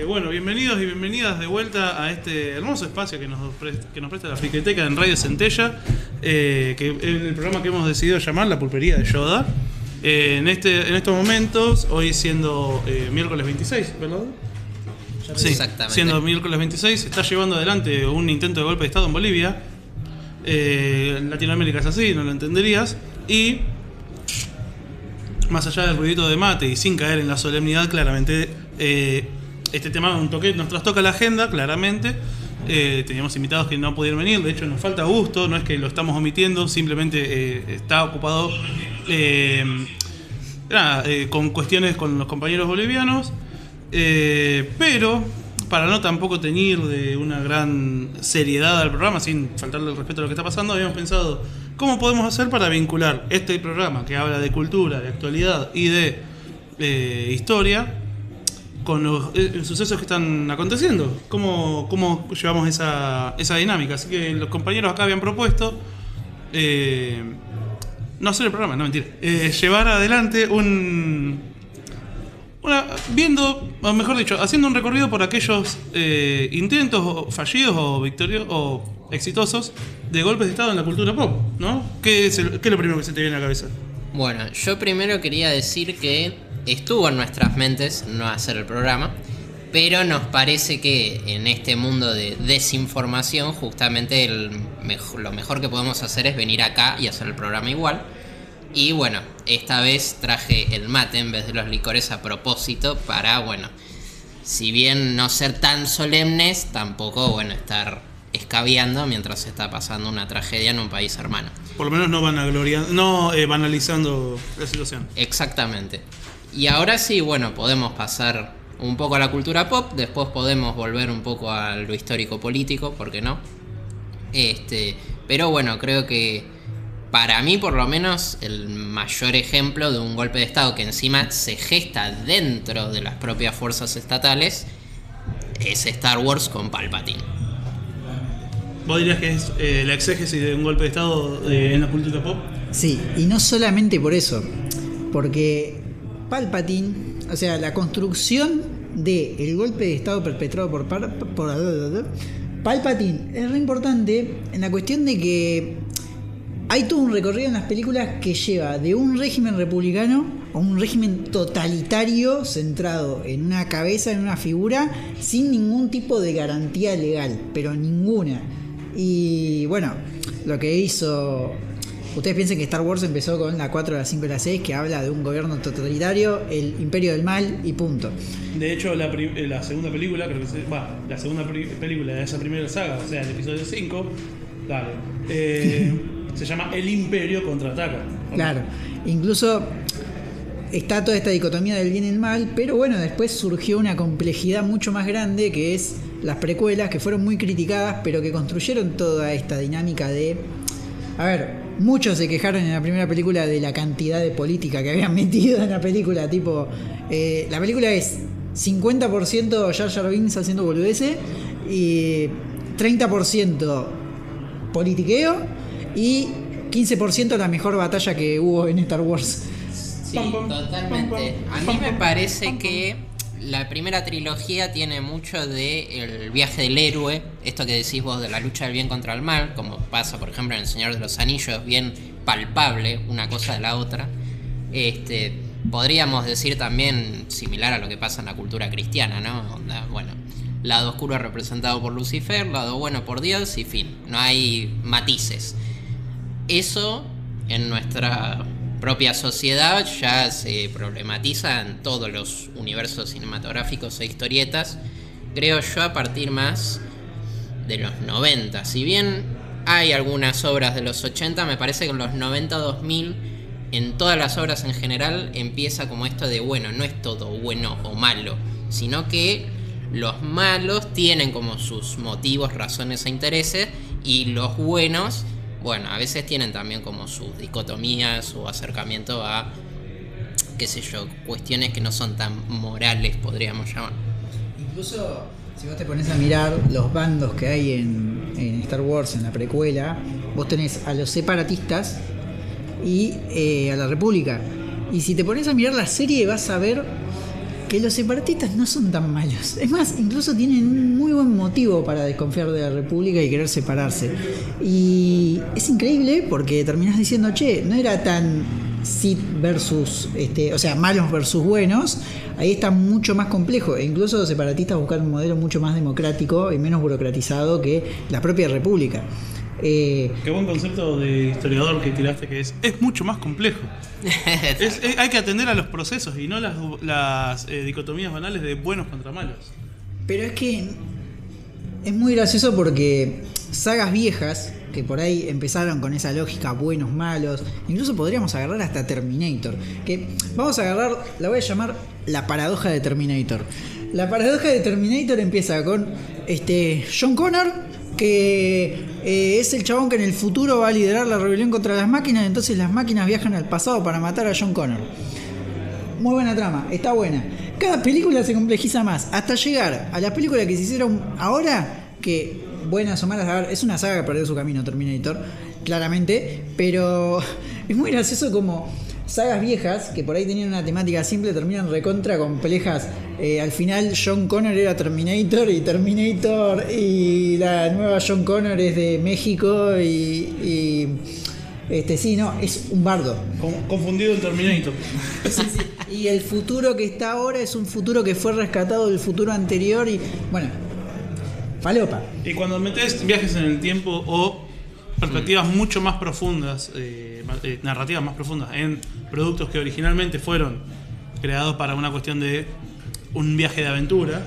Bueno, bienvenidos y bienvenidas de vuelta a este hermoso espacio que nos presta la Friqueteca en Radio Centella, que en el programa que hemos decidido llamar La Pulpería de Yoda. En estos momentos, hoy siendo miércoles 26, ¿verdad? Sí, exactamente. Siendo miércoles 26, se está llevando adelante un intento de golpe de Estado en Bolivia. En Latinoamérica es así, no lo entenderías. Y más allá del ruidito de mate y sin caer en la solemnidad, claramente este tema nos trastoca la agenda, claramente. Teníamos invitados que no pudieron venir, de hecho nos falta gusto, no es que lo estamos omitiendo, simplemente está ocupado con cuestiones con los compañeros bolivianos, pero para no tampoco teñir de una gran seriedad al programa, sin faltarle el respeto a lo que está pasando, habíamos pensado cómo podemos hacer para vincular este programa que habla de cultura, de actualidad y de historia con los sucesos que están aconteciendo. ¿Cómo llevamos esa dinámica? Así que los compañeros acá habían propuesto no hacer el programa, no mentira, llevar adelante haciendo un recorrido por aquellos intentos fallidos o victoriosos o exitosos de golpes de Estado en la cultura pop, ¿no? ¿Qué es lo primero que se te viene a la cabeza? Bueno, yo primero quería decir que estuvo en nuestras mentes no hacer el programa, pero nos parece que en este mundo de desinformación justamente lo mejor que podemos hacer es venir acá y hacer el programa igual. Y bueno, esta vez traje el mate en vez de los licores a propósito para, bueno, si bien no ser tan solemnes, tampoco, bueno, estar escabeando mientras se está pasando una tragedia en un país hermano. Por lo menos no banalizando la situación. Exactamente. Y ahora sí, bueno, podemos pasar un poco a la cultura pop, después podemos volver un poco a lo histórico político, ¿por qué no? Pero bueno, creo que para mí por lo menos el mayor ejemplo de un golpe de Estado que encima se gesta dentro de las propias fuerzas estatales es Star Wars con Palpatine. ¿Vos dirías que es la exégesis de un golpe de Estado en la cultura pop? Sí, y no solamente por eso, porque Palpatine, o sea, la construcción del golpe de Estado perpetrado por Palpatine es re importante en la cuestión de que hay todo un recorrido en las películas que lleva de un régimen republicano a un régimen totalitario centrado en una cabeza, en una figura, sin ningún tipo de garantía legal, pero ninguna. Y bueno, lo que hizo... Ustedes piensen que Star Wars empezó con la 4, la 5 y la 6, que habla de un gobierno totalitario, el imperio del mal y punto. De hecho, la segunda película, creo que la segunda película de esa primera saga, o sea, el episodio 5, se llama El Imperio Contraataca. Claro, incluso está toda esta dicotomía del bien y el mal, pero bueno, después surgió una complejidad mucho más grande, que es las precuelas, que fueron muy criticadas, pero que construyeron toda esta dinámica de... A ver, muchos se quejaron en la primera película de la cantidad de política que habían metido en la película, tipo... la película es 50% Jar Jar Binks haciendo boludeces y 30% politiqueo y 15% la mejor batalla que hubo en Star Wars. Sí, totalmente. A mí me parece que la primera trilogía tiene mucho de el viaje del héroe, esto que decís vos de la lucha del bien contra el mal, como pasa por ejemplo en El Señor de los Anillos, bien palpable una cosa de la otra. Podríamos decir también similar a lo que pasa en la cultura cristiana, ¿no? Bueno, lado oscuro representado por Lucifer, lado bueno por Dios y fin, no hay matices. Eso en nuestra propia sociedad ya se problematiza en todos los universos cinematográficos e historietas, creo yo a partir más de los 90. Si bien hay algunas obras de los 80, me parece que en los 90-2000, en todas las obras en general, empieza como esto de, bueno, no es todo bueno o malo, sino que los malos tienen como sus motivos, razones e intereses, y los buenos, bueno, a veces tienen también como sus dicotomías o acercamiento a, qué sé yo, cuestiones que no son tan morales, podríamos llamar. Incluso, si vos te pones a mirar los bandos que hay en Star Wars, en la precuela, vos tenés a los separatistas y a la República. Y si te pones a mirar la serie vas a ver que los separatistas no son tan malos. Es más, incluso tienen un muy buen motivo para desconfiar de la República y querer separarse. Y es increíble porque terminás diciendo, che, no era tan Sith versus, o sea, malos versus buenos. Ahí está mucho más complejo. E incluso los separatistas buscan un modelo mucho más democrático y menos burocratizado que la propia República. Qué buen concepto de historiador que tiraste, que es mucho más complejo. Hay que atender a los procesos y no las dicotomías banales de buenos contra malos. Pero es que es muy gracioso porque sagas viejas que por ahí empezaron con esa lógica buenos, malos, incluso podríamos agarrar hasta Terminator, que vamos a agarrar, la voy a llamar la paradoja de Terminator. La paradoja de Terminator empieza con John Connor, que es el chabón que en el futuro va a liderar la rebelión contra las máquinas, entonces las máquinas viajan al pasado para matar a John Connor. Muy buena trama, está buena. Cada película se complejiza más, hasta llegar a las películas que se hicieron ahora, que buenas o malas, a ver, es una saga que perdió su camino Terminator, claramente, pero es muy gracioso como sagas viejas que por ahí tenían una temática simple terminan recontra complejas. Al final John Connor era Terminator y la nueva John Connor es de México y sí, no, es un bardo. Confundido el Terminator. Sí. Y el futuro que está ahora es un futuro que fue rescatado del futuro anterior y bueno, falopa. Y cuando metes viajes en el tiempo o perspectivas mucho más profundas, narrativas más profundas en productos que originalmente fueron creados para una cuestión de un viaje de aventura,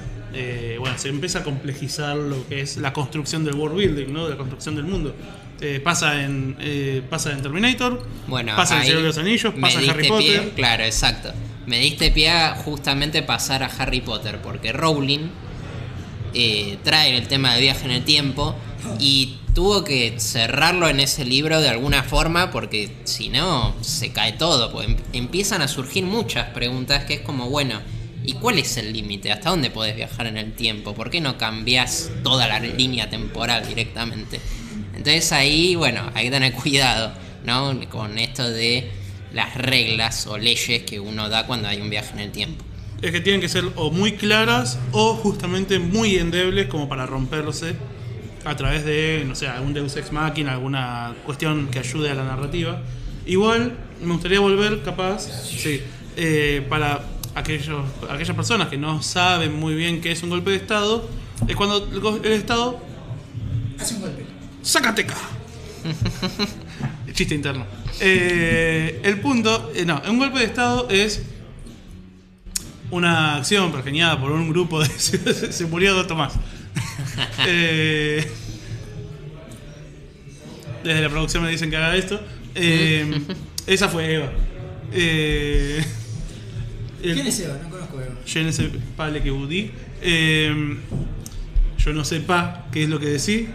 bueno, se empieza a complejizar lo que es la construcción del world building, ¿no? De la construcción del mundo. Pasa en Terminator, bueno, pasa en El Señor de los Anillos, pasa en Harry Potter. Claro, exacto. Me diste pie a justamente pasar a Harry Potter, porque Rowling trae el tema de viaje en el tiempo y tuvo que cerrarlo en ese libro de alguna forma, porque si no se cae todo, pues empiezan a surgir muchas preguntas que es como, bueno, ¿y cuál es el límite? ¿Hasta dónde podés viajar en el tiempo? ¿Por qué no cambiás toda la línea temporal directamente? Entonces ahí, bueno, hay que tener cuidado, ¿no? Con esto de las reglas o leyes que uno da cuando hay un viaje en el tiempo. Es que tienen que ser o muy claras o justamente muy endebles como para romperse a través de, no sé, algún Deus Ex Machina, alguna cuestión que ayude a la narrativa. Igual me gustaría volver, capaz, sí, para aquellas personas que no saben muy bien qué es un golpe de Estado, es cuando el Estado hace un golpe. ¡Zacatecas! Chiste interno. El punto, no, un golpe de Estado es una acción pergeñada por un grupo de... Se murió Tomás. Desde la producción me dicen que haga esto. Esa fue Eva. ¿Quién es Eva? No conozco a Eva. Je ne sais pas le que vous dites. Yo no sé pa qué es lo que decís.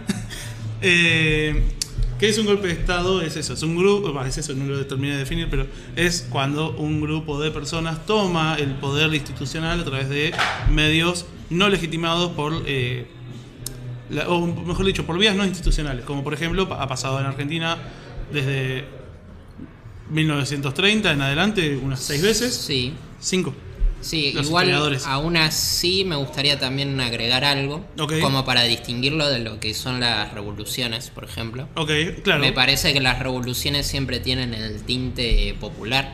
¿Qué es un golpe de Estado? Es eso, es un grupo, es eso, no lo terminé de definir, pero es cuando un grupo de personas toma el poder institucional a través de medios no legitimados por, o mejor dicho, por vías no institucionales, como por ejemplo ha pasado en Argentina desde 1930 en adelante unas 6 veces. Sí. 5. Sí, los igual historiadores. aún así me gustaría también agregar algo, Okay. como para distinguirlo de lo que son las revoluciones, por ejemplo. Ok, claro. Me parece que las revoluciones siempre tienen el tinte popular,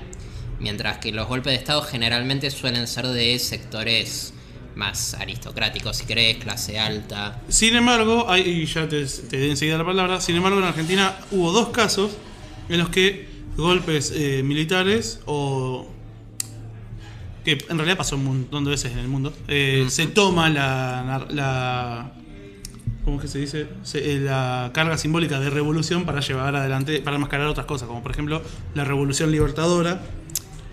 mientras que los golpes de Estado generalmente suelen ser de sectores más aristocráticos, si querés, clase alta. Sin embargo, y ya te doy enseguida la palabra, sin embargo en Argentina hubo 2 casos en los que golpes militares o... que en realidad pasó un montón de veces en el mundo, se toma la ¿cómo es que se dice? La carga simbólica de revolución para llevar adelante, para enmascarar otras cosas, como por ejemplo la revolución libertadora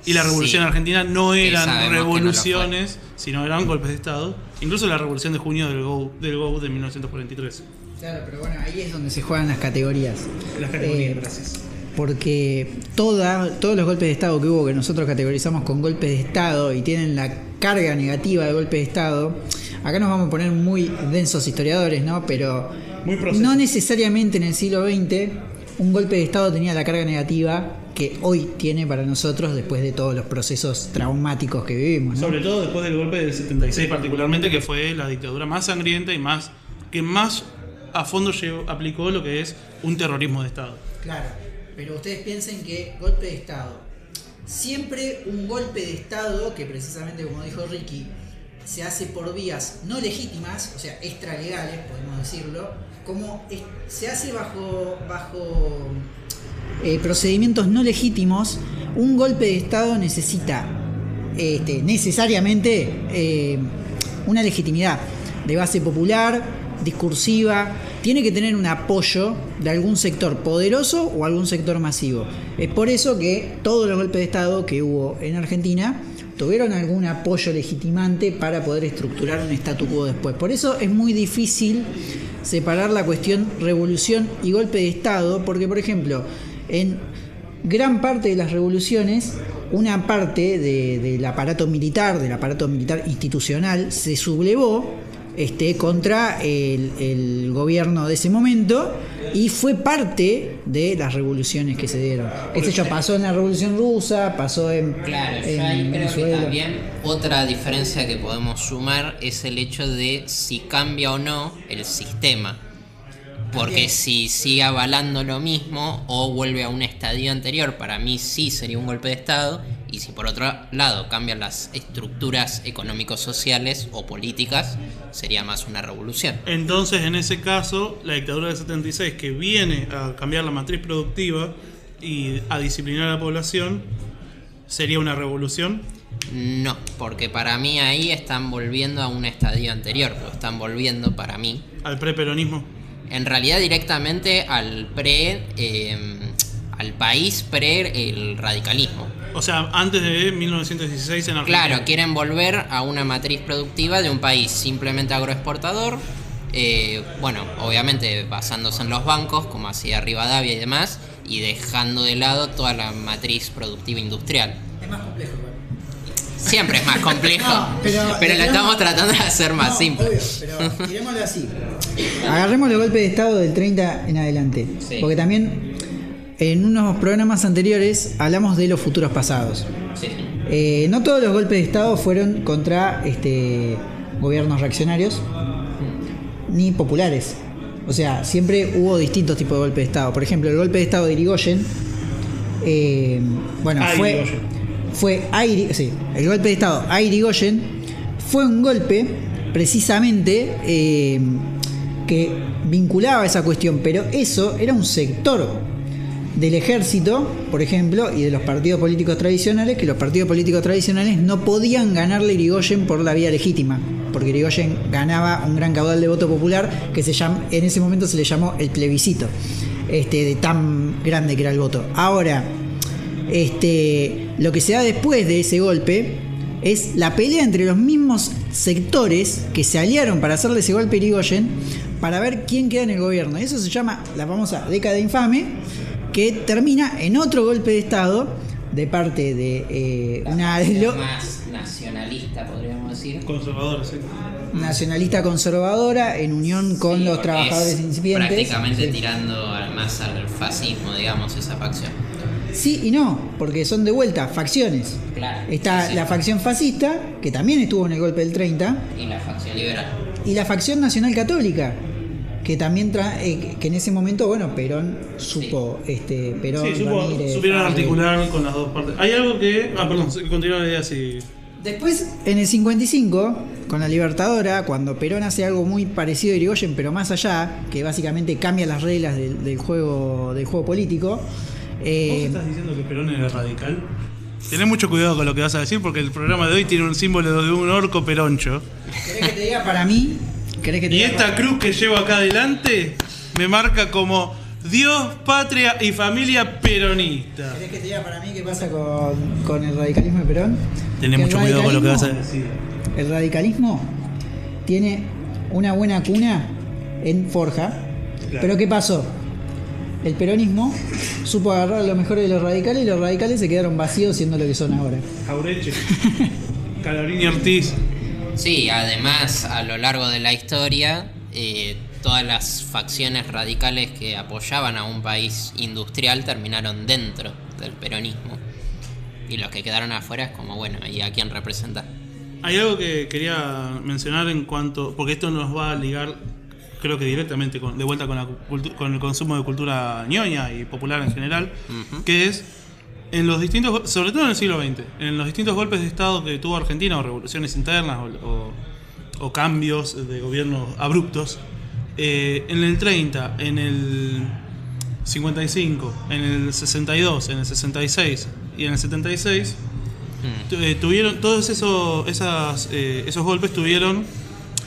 y la revolución argentina no eran revoluciones, sino eran golpes de Estado, incluso la revolución de junio del GO de 1943. Claro, pero bueno, ahí es donde se juegan las categorías. Las categorías, gracias. Porque todos los golpes de Estado que hubo, que nosotros categorizamos con golpes de Estado y tienen la carga negativa de golpe de Estado, acá nos vamos a poner muy densos historiadores, ¿no? Pero muy no necesariamente en el siglo XX un golpe de Estado tenía la carga negativa que hoy tiene para nosotros después de todos los procesos traumáticos que vivimos, ¿no? Sobre todo después del golpe del 76 particularmente, que fue la dictadura más sangrienta y que más a fondo aplicó lo que es un terrorismo de Estado. Claro, pero ustedes piensen que golpe de Estado, siempre un golpe de Estado que precisamente como dijo Ricky, se hace por vías no legítimas, o sea, extralegales, podemos decirlo, se hace bajo procedimientos no legítimos. Un golpe de Estado necesita necesariamente una legitimidad de base popular, discursiva, tiene que tener un apoyo de algún sector poderoso o algún sector masivo. Es por eso que todos los golpes de Estado que hubo en Argentina tuvieron algún apoyo legitimante para poder estructurar un statu quo después. Por eso es muy difícil separar la cuestión revolución y golpe de Estado, porque por ejemplo, en gran parte de las revoluciones, una parte del aparato militar institucional, se sublevó contra el gobierno de ese momento y fue parte de las revoluciones que se dieron. Pasó en la Revolución Rusa, pasó en Claro, yo en ahí creo que Venezuela. también otra diferencia que podemos sumar es el hecho de si cambia o no el sistema. Porque si sigue avalando lo mismo o vuelve a un estadio anterior, para mí sí sería un golpe de Estado. Y si por otro lado cambian las estructuras económico-sociales o políticas, sería más una revolución. Entonces, en ese caso, la dictadura del 76, que viene a cambiar la matriz productiva y a disciplinar a la población, ¿sería una revolución? No, porque para mí ahí están volviendo a un estadio anterior. Lo están volviendo para mí ¿Al preperonismo? en realidad directamente al país pre el radicalismo. O sea, antes de 1916 en Argentina. Claro, quieren volver a una matriz productiva de un país simplemente agroexportador. Bueno, obviamente basándose en los bancos, como hacía Rivadavia y demás, y dejando de lado toda la matriz productiva industrial. Es más complejo, igual. Siempre es más complejo, No, pero lo estamos tratando de hacer más simple. Obvio, pero tirémoslo así. Agarremos el golpe de Estado del 30 en adelante. Sí. Porque también en unos programas anteriores hablamos de los futuros pasados. Sí. No todos los golpes de Estado fueron contra gobiernos reaccionarios ni populares. O sea, siempre hubo distintos tipos de golpes de Estado. Por ejemplo, el golpe de Estado de Irigoyen, el golpe de Estado a Irigoyen fue un golpe precisamente que vinculaba esa cuestión, pero eso era un sector del ejército, por ejemplo, y de los partidos políticos tradicionales, que los partidos políticos tradicionales no podían ganarle a Irigoyen por la vía legítima, porque Irigoyen ganaba un gran caudal de voto popular que en ese momento se le llamó el plebiscito, de tan grande que era el voto. Ahora, lo que se da después de ese golpe es la pelea entre los mismos sectores que se aliaron para hacerle ese golpe a Irigoyen para ver quién queda en el gobierno. Eso se llama la famosa década infame, que termina en otro golpe de Estado de parte de más nacionalista, podríamos decir. Conservador, sí. nacionalista conservadora en unión con los trabajadores incipientes. Prácticamente Sí. tirando más al fascismo, digamos, esa facción. Sí y no, porque son de vuelta facciones. Claro. Está Sí. la facción fascista, que también estuvo en el golpe del 30, Y la facción liberal. y la facción nacional católica, que también que en ese momento, bueno, Perón supo, Perón, Sí, Ramírez, supieron Fabre. articular con las dos partes. Hay algo que... perdón, continúa la idea así. Después, en el 55, con la Libertadora, cuando Perón hace algo muy parecido a Irigoyen, pero más allá, que básicamente cambia las reglas del juego político. ¿Vos estás diciendo que Perón era radical? Tenés mucho cuidado con lo que vas a decir, porque el programa de hoy tiene un símbolo de un orco peroncho. ¿Querés que te diga para mí? Y esta cruz que llevo acá adelante me marca como Dios, patria y familia peronista. ¿Querés que te diga para mí qué pasa con el radicalismo de Perón? Tenés Que el mucho cuidado con lo que vas a radicalismo- decir. El radicalismo tiene una buena cuna en Forja. Claro. Pero ¿qué pasó? El peronismo supo agarrar lo mejor de los radicales y los radicales se quedaron vacíos siendo lo que son ahora. Jaureche, Calorini Ortiz. Sí, además, a lo largo de la historia, todas las facciones radicales que apoyaban a un país industrial terminaron dentro del peronismo. Y los que quedaron afuera es como, bueno, ¿y a quién representa? Hay algo que quería mencionar en cuanto, porque esto nos va a ligar, creo que directamente de vuelta con el consumo de cultura ñoña y popular en general, que es en los distintos, sobre todo en el siglo XX, en los distintos golpes de Estado que tuvo Argentina, o revoluciones internas, o cambios de gobiernos abruptos, en el 30, en el 55, en el 62, en el 66 y en el 76, tuvieron todos esos golpes tuvieron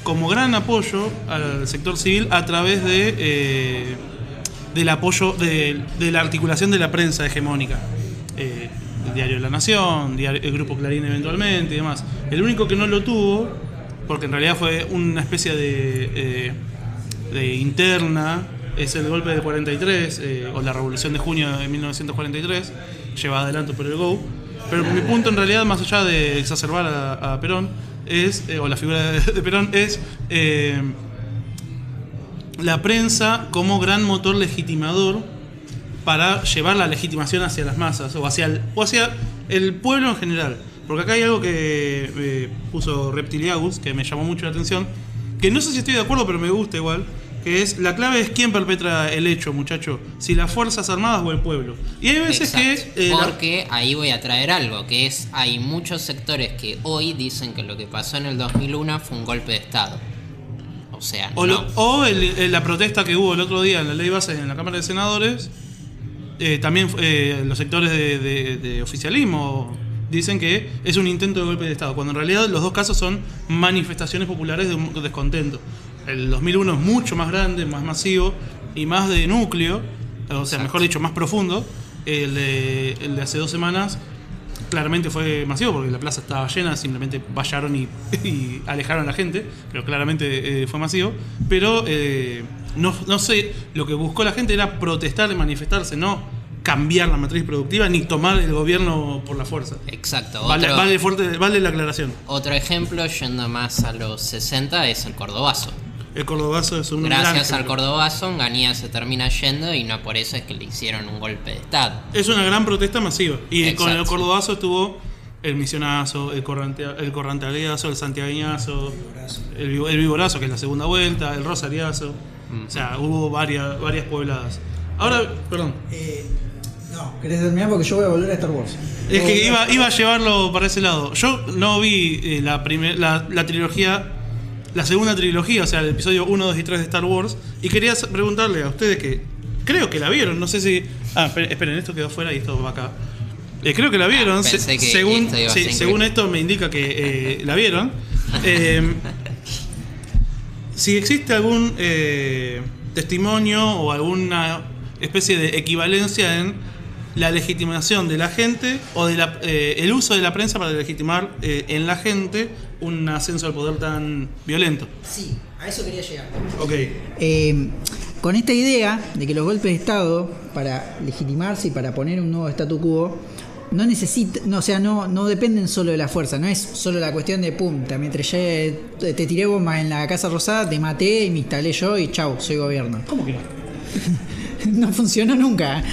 como gran apoyo al sector civil a través del apoyo de la articulación de la prensa hegemónica, el diario La Nación, el grupo Clarín eventualmente y demás. El único que no lo tuvo, porque en realidad fue una especie de interna, es el golpe del 43, o la revolución de junio de 1943, llevada adelante por el GO. Pero mi punto en realidad, más allá de exacerbar a Perón, o la figura de Perón, es la prensa como gran motor legitimador para llevar la legitimación hacia las masas, o hacia el pueblo en general. Porque acá hay algo que puso Reptiliagus, que me llamó mucho la atención, que no sé si estoy de acuerdo, pero me gusta igual, que es, la clave es quién perpetra el hecho, muchacho, si las Fuerzas Armadas o el pueblo. Y hay veces que... porque ahí voy a traer algo, que es, hay muchos sectores que hoy dicen que lo que pasó en el 2001 fue un golpe de Estado. O sea, la protesta que hubo el otro día en la Ley Base en la Cámara de Senadores, también los sectores de oficialismo dicen que es un intento de golpe de Estado, cuando en realidad los dos casos son manifestaciones populares de un descontento. El 2001 es mucho más grande, más masivo y más de núcleo, o sea, mejor dicho, más profundo. El de hace 2 semanas claramente fue masivo porque la plaza estaba llena, simplemente vallaron y alejaron a la gente, pero claramente fue masivo. Pero no sé, lo que buscó la gente era protestar y manifestarse, no cambiar la matriz productiva ni tomar el gobierno por la fuerza. Exacto. Vale la aclaración. Otro ejemplo, yendo más a los 60, es el Cordobazo. El Cordobazo es un Gracias al Cordobazo, Onganía se termina yendo y no por eso es que le hicieron un golpe de Estado. Es una gran protesta masiva. Y Exacto. Con el Cordobazo estuvo el Misionazo, el Corrantaleazo, el Santiagueñazo, el Viborazo, que es la segunda vuelta, el Rosariazo. O sea, hubo varias pobladas. Ahora, perdón. No, ¿querés terminar? Porque yo voy a volver a Star Wars. Es que iba a llevarlo para ese lado. Yo no vi la trilogía, la segunda trilogía, o sea, el episodio 1, 2 y 3 de Star Wars. Y quería preguntarle a ustedes que creo que la vieron, no sé si... esperen, esto quedó fuera y esto va acá. Creo que la vieron, según esto me indica que la vieron. Si existe algún testimonio o alguna especie de equivalencia en la legitimación de la gente o de el uso de la prensa para legitimar en la gente un ascenso al poder tan violento. Sí, a eso quería llegar. Ok. Con esta idea de que los golpes de Estado, para legitimarse y para poner un nuevo statu quo, no dependen solo de la fuerza, no es solo la cuestión de pum, te ametrallé, te tiré bombas en la Casa Rosada, te maté y me instalé yo y chau, soy gobierno. ¿Cómo que no? No funcionó nunca.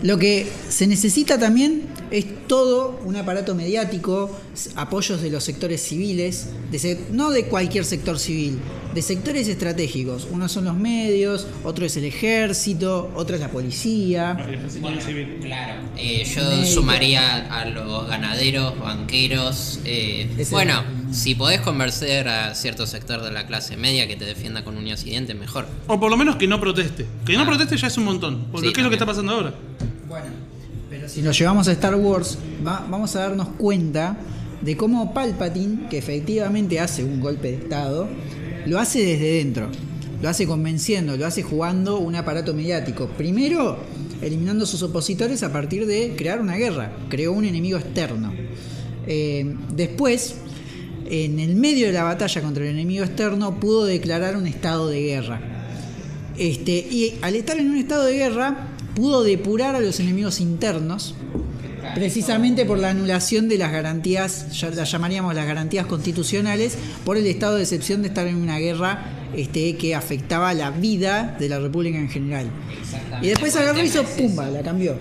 Lo que se necesita también es todo un aparato mediático, apoyos de los sectores civiles, no de cualquier sector civil, de sectores estratégicos. Unos son los medios, otro es el ejército, otro es la policía. Bueno, claro. Yo sumaría a los ganaderos, banqueros. Bueno, si podés convencer a cierto sector de la clase media que te defienda con uñas y dientes, mejor. O por lo menos que no proteste. Que no proteste ya es un montón. Porque Sí, ¿qué es lo que está pasando ahora? Bueno, pero si nos llevamos a Star Wars, vamos a darnos cuenta de cómo Palpatine, que efectivamente hace un golpe de Estado, lo hace desde dentro, lo hace convenciendo, lo hace jugando un aparato mediático. Primero, eliminando a sus opositores a partir de crear una guerra, creó un enemigo externo. Después, en el medio de la batalla contra el enemigo externo, pudo declarar un estado de guerra. Y al estar en un estado de guerra, pudo depurar a los enemigos internos precisamente por la anulación de las garantías, ya las llamaríamos las garantías constitucionales, por el estado de excepción de estar en una guerra que afectaba la vida de la República en general. Y después agarró y hizo pumba, la cambió.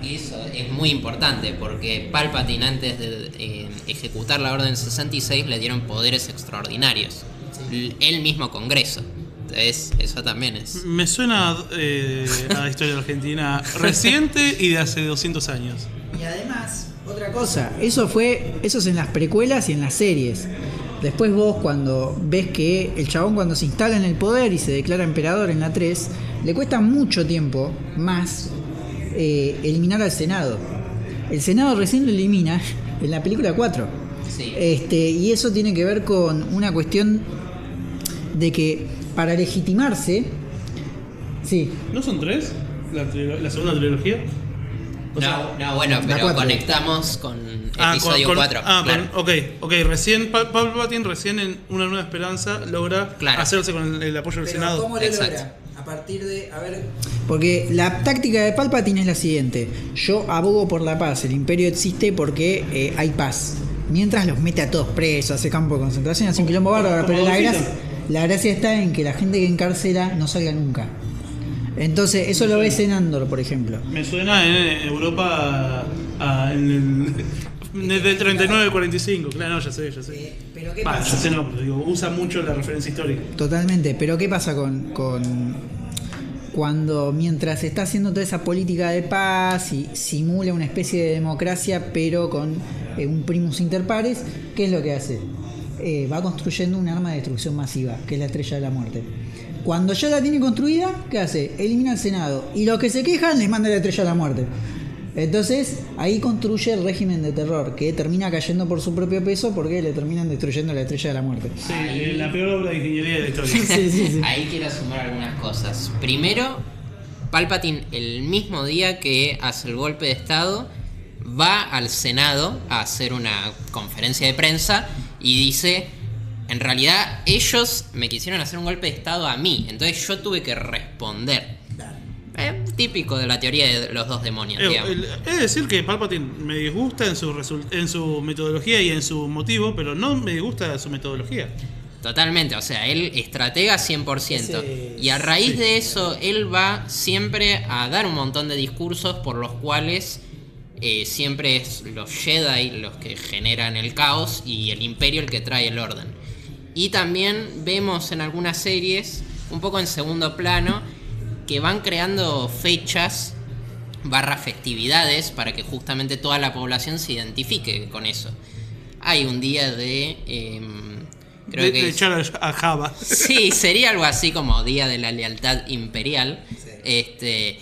Y eso es muy importante porque Palpatine, antes de ejecutar la Orden 66, le dieron poderes extraordinarios. El mismo Congreso. Entonces, eso también es. Me suena a la historia argentina reciente y de hace 200 años. Y además, otra cosa, eso es en las precuelas y en las series. Después vos cuando ves que el chabón cuando se instala en el poder y se declara emperador en la 3, le cuesta mucho tiempo más eliminar al Senado. El Senado recién lo elimina en la película 4. Sí. Y eso tiene que ver con una cuestión de que para legitimarse... Sí. ¿No son 3? ¿La segunda trilogía? No, bueno, pero 4. Conectamos con episodio 4. Claro. Ok, recién Palpatine recién en Una Nueva Esperanza logra hacerse con el apoyo del Senado. ¿Cómo lo logra? A partir de, porque la táctica de Palpatine es la siguiente: yo abogo por la paz, el imperio existe porque hay paz. Mientras los mete a todos presos, hace campo de concentración, hace un quilombo bárbaro, pero la gracia está en que la gente que encarcela no salga nunca. Entonces, eso lo ves en Andor, por ejemplo. Me suena en Europa desde el 39 al 45, claro, no, ya sé. Pero ¿qué pasa? Ya sé, no, pero digo, usa mucho la referencia histórica. Totalmente, pero ¿qué pasa con cuando mientras está haciendo toda esa política de paz y simula una especie de democracia, pero con un primus inter pares? ¿Qué es lo que hace? Va construyendo un arma de destrucción masiva, que es la Estrella de la Muerte. Cuando ya la tiene construida, ¿qué hace? Elimina al Senado. Y los que se quejan les manda la Estrella de la Muerte. Entonces, ahí construye el régimen de terror, que termina cayendo por su propio peso porque le terminan destruyendo la Estrella de la Muerte. Sí, la peor obra de ingeniería de la historia. Sí. Ahí quiero sumar algunas cosas. Primero, Palpatine, el mismo día que hace el golpe de Estado, va al Senado a hacer una conferencia de prensa y dice: en realidad ellos me quisieron hacer un golpe de Estado a mí, entonces yo tuve que responder. Típico de la teoría de los dos demonios, digamos. Es decir que Palpatine me disgusta en su metodología y en su motivo, pero no me disgusta su metodología. Totalmente, o sea, él estratega 100%. Y a raíz de eso, él va siempre a dar un montón de discursos por los cuales siempre es los Jedi los que generan el caos y el Imperio el que trae el orden. Y también vemos en algunas series, un poco en segundo plano, que van creando fechas / festividades para que justamente toda la población se identifique con eso. Hay un día de... creo que echar a Java. Sí, sería algo así como Día de la Lealtad Imperial.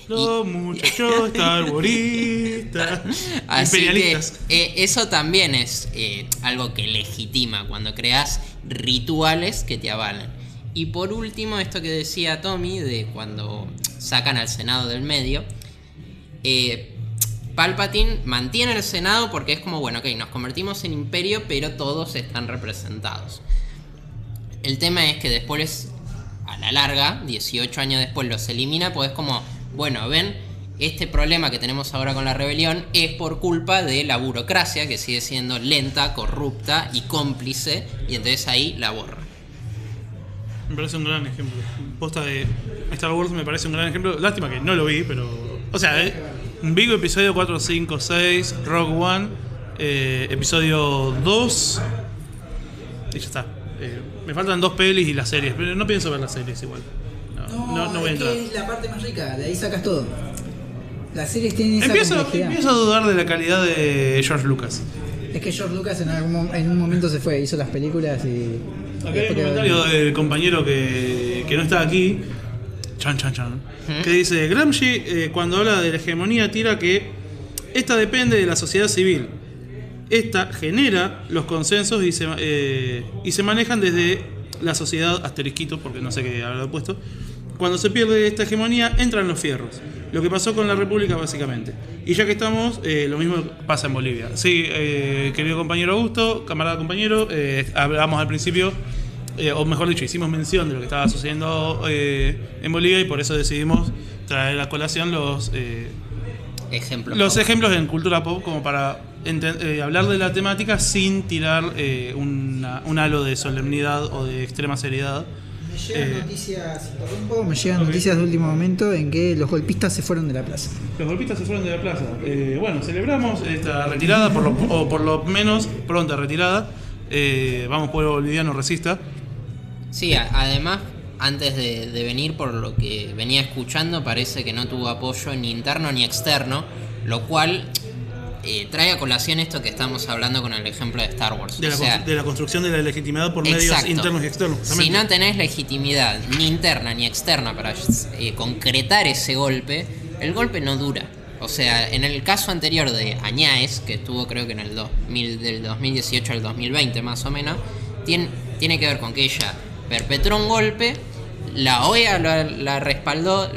Los muchachos tarboristas, imperialistas. Eso también es algo que legitima cuando creas rituales que te avalan. Y por último, esto que decía Tommy, de cuando sacan al Senado del medio, Palpatine mantiene el Senado porque es como, bueno, ok, nos convertimos en imperio, pero todos están representados. El tema es que después, a la larga, 18 años después, los elimina, pues es como, bueno, ven, este problema que tenemos ahora con la rebelión es por culpa de la burocracia, que sigue siendo lenta, corrupta y cómplice, y entonces ahí la borra. Me parece un gran ejemplo. Posta de Star Wars me parece un gran ejemplo. Lástima que no lo vi, pero... O sea, vi episodio 4, 5, 6, Rogue One, episodio 2... Y ya está. Me faltan 2 pelis y las series, pero no pienso ver las series igual. No voy a entrar. Es la parte más rica, de ahí sacas todo. Las series tienen esa complejidad. Empiezo a dudar de la calidad de George Lucas. Es que George Lucas en un momento se fue, hizo las películas y... Acá hay un comentario del compañero que no está aquí, Chan, que dice: Gramsci, cuando habla de la hegemonía, tira que esta depende de la sociedad civil. Esta genera los consensos y se manejan desde la sociedad asterisquito, porque no sé qué habrá puesto. Cuando se pierde esta hegemonía, entran los fierros. Lo que pasó con la República, básicamente. Y ya que estamos, lo mismo pasa en Bolivia. Sí, querido compañero Augusto, camarada compañero, hablamos al principio, o mejor dicho, hicimos mención de lo que estaba sucediendo en Bolivia y por eso decidimos traer a colación ejemplos. Los ejemplos en cultura pop como para hablar de la temática sin tirar un halo de solemnidad o de extrema seriedad. Me llegan noticias de último momento en que los golpistas se fueron de la plaza. Los golpistas se fueron de la plaza. Bueno, celebramos esta retirada, por lo menos pronta retirada. Vamos, pueblo boliviano, resista. Sí, además, antes de venir, por lo que venía escuchando, parece que no tuvo apoyo ni interno ni externo, lo cual trae a colación esto que estamos hablando con el ejemplo de Star Wars. De la construcción de la legitimidad por medios internos y externos. Si no tenés legitimidad ni interna ni externa para concretar ese golpe, el golpe no dura. O sea, en el caso anterior de Añáez, que estuvo creo que en el del 2018 al 2020 más o menos, tiene que ver con que ella perpetró un golpe, la OEA la respaldó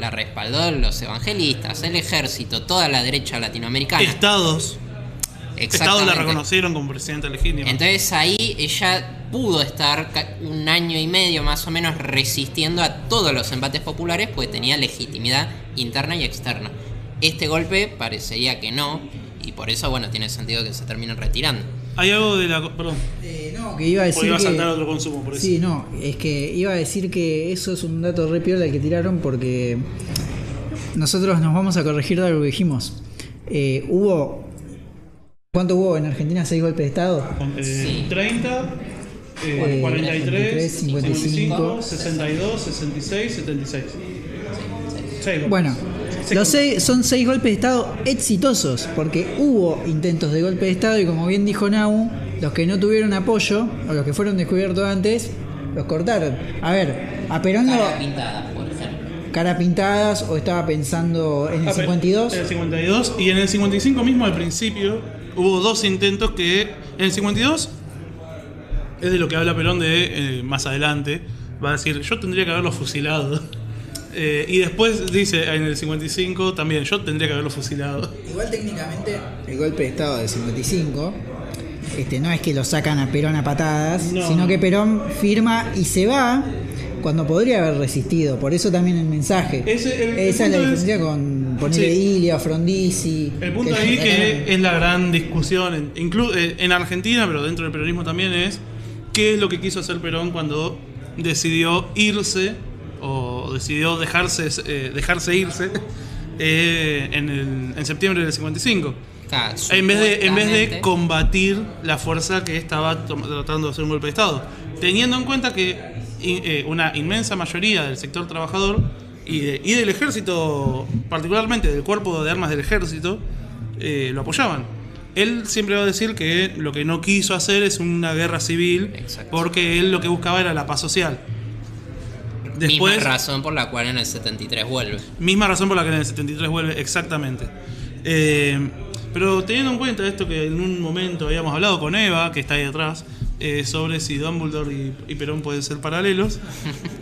los evangelistas, el ejército, toda la derecha latinoamericana. Estados la reconocieron como presidenta legítima. Entonces ahí ella pudo estar un año y medio más o menos resistiendo a todos los embates populares, porque tenía legitimidad interna y externa. Este golpe parecería que no, y por eso, bueno, tiene sentido que se terminen retirando. Hay algo de la... Perdón. No, que iba a decir o iba a saltar otro consumo, por eso. Sí, no, es que iba a decir que eso es un dato re piola que tiraron, porque nosotros nos vamos a corregir de algo que dijimos. ¿Cuánto hubo en Argentina? ¿6 golpes de Estado? Sí. 30, 43, 55, 62, 66, 76. Bueno, son 6 golpes de Estado exitosos, porque hubo intentos de golpe de Estado y, como bien dijo Nau, los que no tuvieron apoyo, o los que fueron descubiertos antes, los cortaron. A ver, a Perón Cara pintada, por ejemplo. Cara pintadas, o estaba pensando en el 52. En el 52, y en el 55 mismo al principio hubo 2 intentos que... En el 52 es de lo que habla Perón de más adelante. Va a decir, yo tendría que haberlo fusilado. Y después dice en el 55 también, yo tendría que haberlo fusilado. Igual técnicamente el golpe de Estado del 55 no es que lo sacan a Perón a patadas, sino que Perón firma y se va cuando podría haber resistido. Por eso también el mensaje. Esa es la diferencia con ponerle Ilia, Frondizi. El punto ahí que es la gran discusión, en Argentina, pero dentro del peronismo también, es qué es lo que quiso hacer Perón cuando decidió irse, o decidió dejarse irse en septiembre del 55. Claro, en vez de combatir la fuerza que estaba tratando de hacer un golpe de Estado, teniendo en cuenta que una inmensa mayoría del sector trabajador y del ejército, particularmente del cuerpo de armas del ejército, lo apoyaban. Él siempre va a decir que lo que no quiso hacer es una guerra civil. Exacto. Porque él lo que buscaba era la paz social. Misma razón por la cual en el 73 vuelve. Misma razón por la que en el 73 vuelve, exactamente. Pero teniendo en cuenta esto que en un momento habíamos hablado con Eva, que está ahí atrás, sobre si Dumbledore y Perón pueden ser paralelos,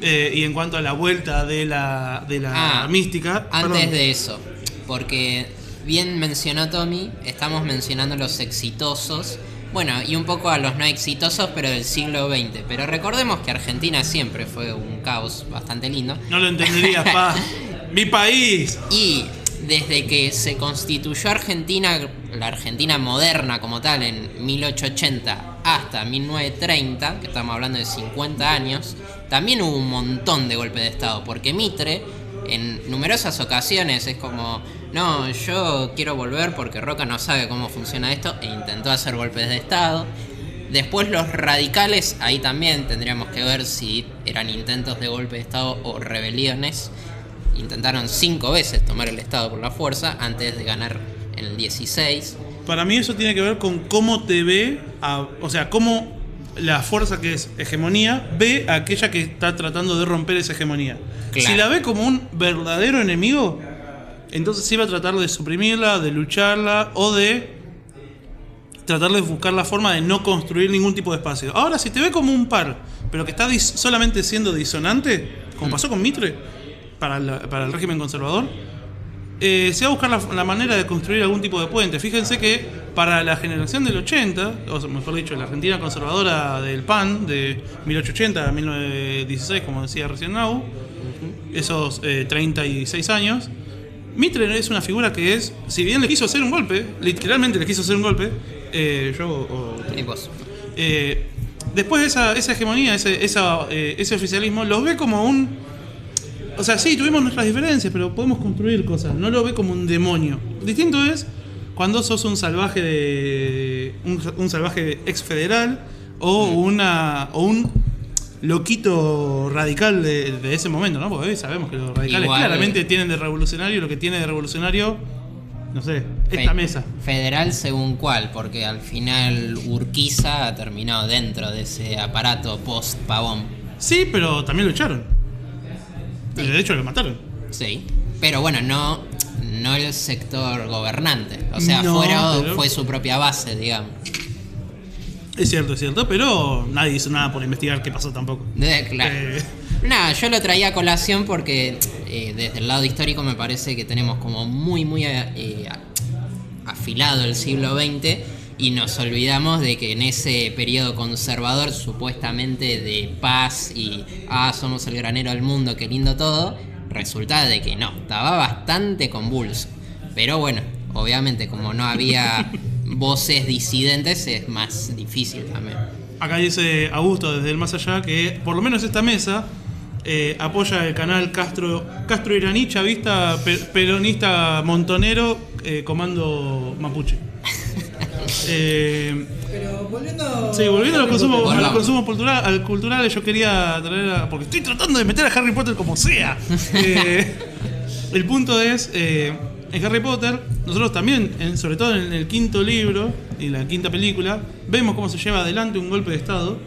y en cuanto a la vuelta de la mística... Antes de eso, porque bien mencionó Tommy, estamos mencionando los exitosos, bueno, y un poco a los no exitosos, pero del siglo XX. Pero recordemos que Argentina siempre fue un caos bastante lindo. No lo entenderías, pa. ¡Mi país! Y desde que se constituyó Argentina, la Argentina moderna como tal, en 1880 hasta 1930, que estamos hablando de 50 años, también hubo un montón de golpes de Estado, porque Mitre en numerosas ocasiones es como, no, yo quiero volver porque Roca no sabe cómo funciona esto, e intentó hacer golpes de Estado. Después los radicales, ahí también tendríamos que ver si eran intentos de golpe de Estado o rebeliones. Intentaron 5 veces tomar el Estado por la fuerza antes de ganar en el 16. Para mí eso tiene que ver con cómo te ve, o sea, cómo la fuerza que es hegemonía ve a aquella que está tratando de romper esa hegemonía. Claro. Si la ve como un verdadero enemigo, entonces sí va a tratar de suprimirla, de lucharla o de tratar de buscar la forma de no construir ningún tipo de espacio. Ahora, si te ve como un par, pero que está solamente siendo disonante, como pasó con Mitre, para el régimen conservador, se va a buscar la manera de construir algún tipo de puente. Fíjense que para la generación del 80, o mejor dicho, la Argentina conservadora del PAN, de 1880 a 1916, como decía recién Nau, esos 36 años, Mitre es una figura que es, si bien le quiso hacer un golpe, literalmente le quiso hacer un golpe, Y vos. después esa hegemonía, ese oficialismo, los ve como un... O sea, sí, tuvimos nuestras diferencias, pero podemos construir cosas. No lo ve como un demonio. Distinto es cuando sos un salvaje un salvaje ex federal o un loquito radical de ese momento, ¿no? Porque hoy sabemos que los radicales Igual, claramente tienen de revolucionario lo que tiene de revolucionario, no sé, esta mesa. Federal según cuál, porque al final Urquiza ha terminado dentro de ese aparato post-Pavón. Sí, pero también lo echaron. Sí. De hecho, lo mataron. Sí, pero bueno, no el sector gobernante. O sea, No, pero fue su propia base, digamos. Es cierto, pero nadie hizo nada por investigar qué pasó tampoco. Claro. Nada, yo lo traía a colación porque desde el lado histórico me parece que tenemos como muy afilado el siglo XX y nos olvidamos de que en ese periodo conservador supuestamente de paz y somos el granero del mundo, qué lindo todo, resulta de que no, estaba bastante convulso. Pero bueno, obviamente como no había voces disidentes es más difícil también. Acá dice Augusto desde el más allá que por lo menos esta mesa apoya el canal Castro iraní, chavista, peronista, montonero, comando mapuche. Pero volviendo... Sí, volviendo al consumo cultural, yo quería traer porque estoy tratando de meter a Harry Potter como sea. El punto es, en Harry Potter, nosotros también, sobre todo en el quinto libro y la quinta película, vemos cómo se lleva adelante un golpe de estado.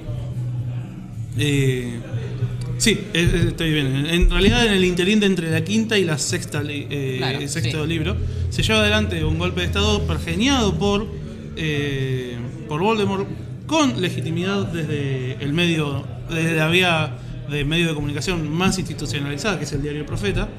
Sí, estoy bien. En realidad, en el interín entre la quinta y la sexta, Claro, sexto sí. libro, se lleva adelante un golpe de estado pergeñado por Voldemort con legitimidad desde la vía de medio de comunicación más institucionalizada, que es el diario El Profeta.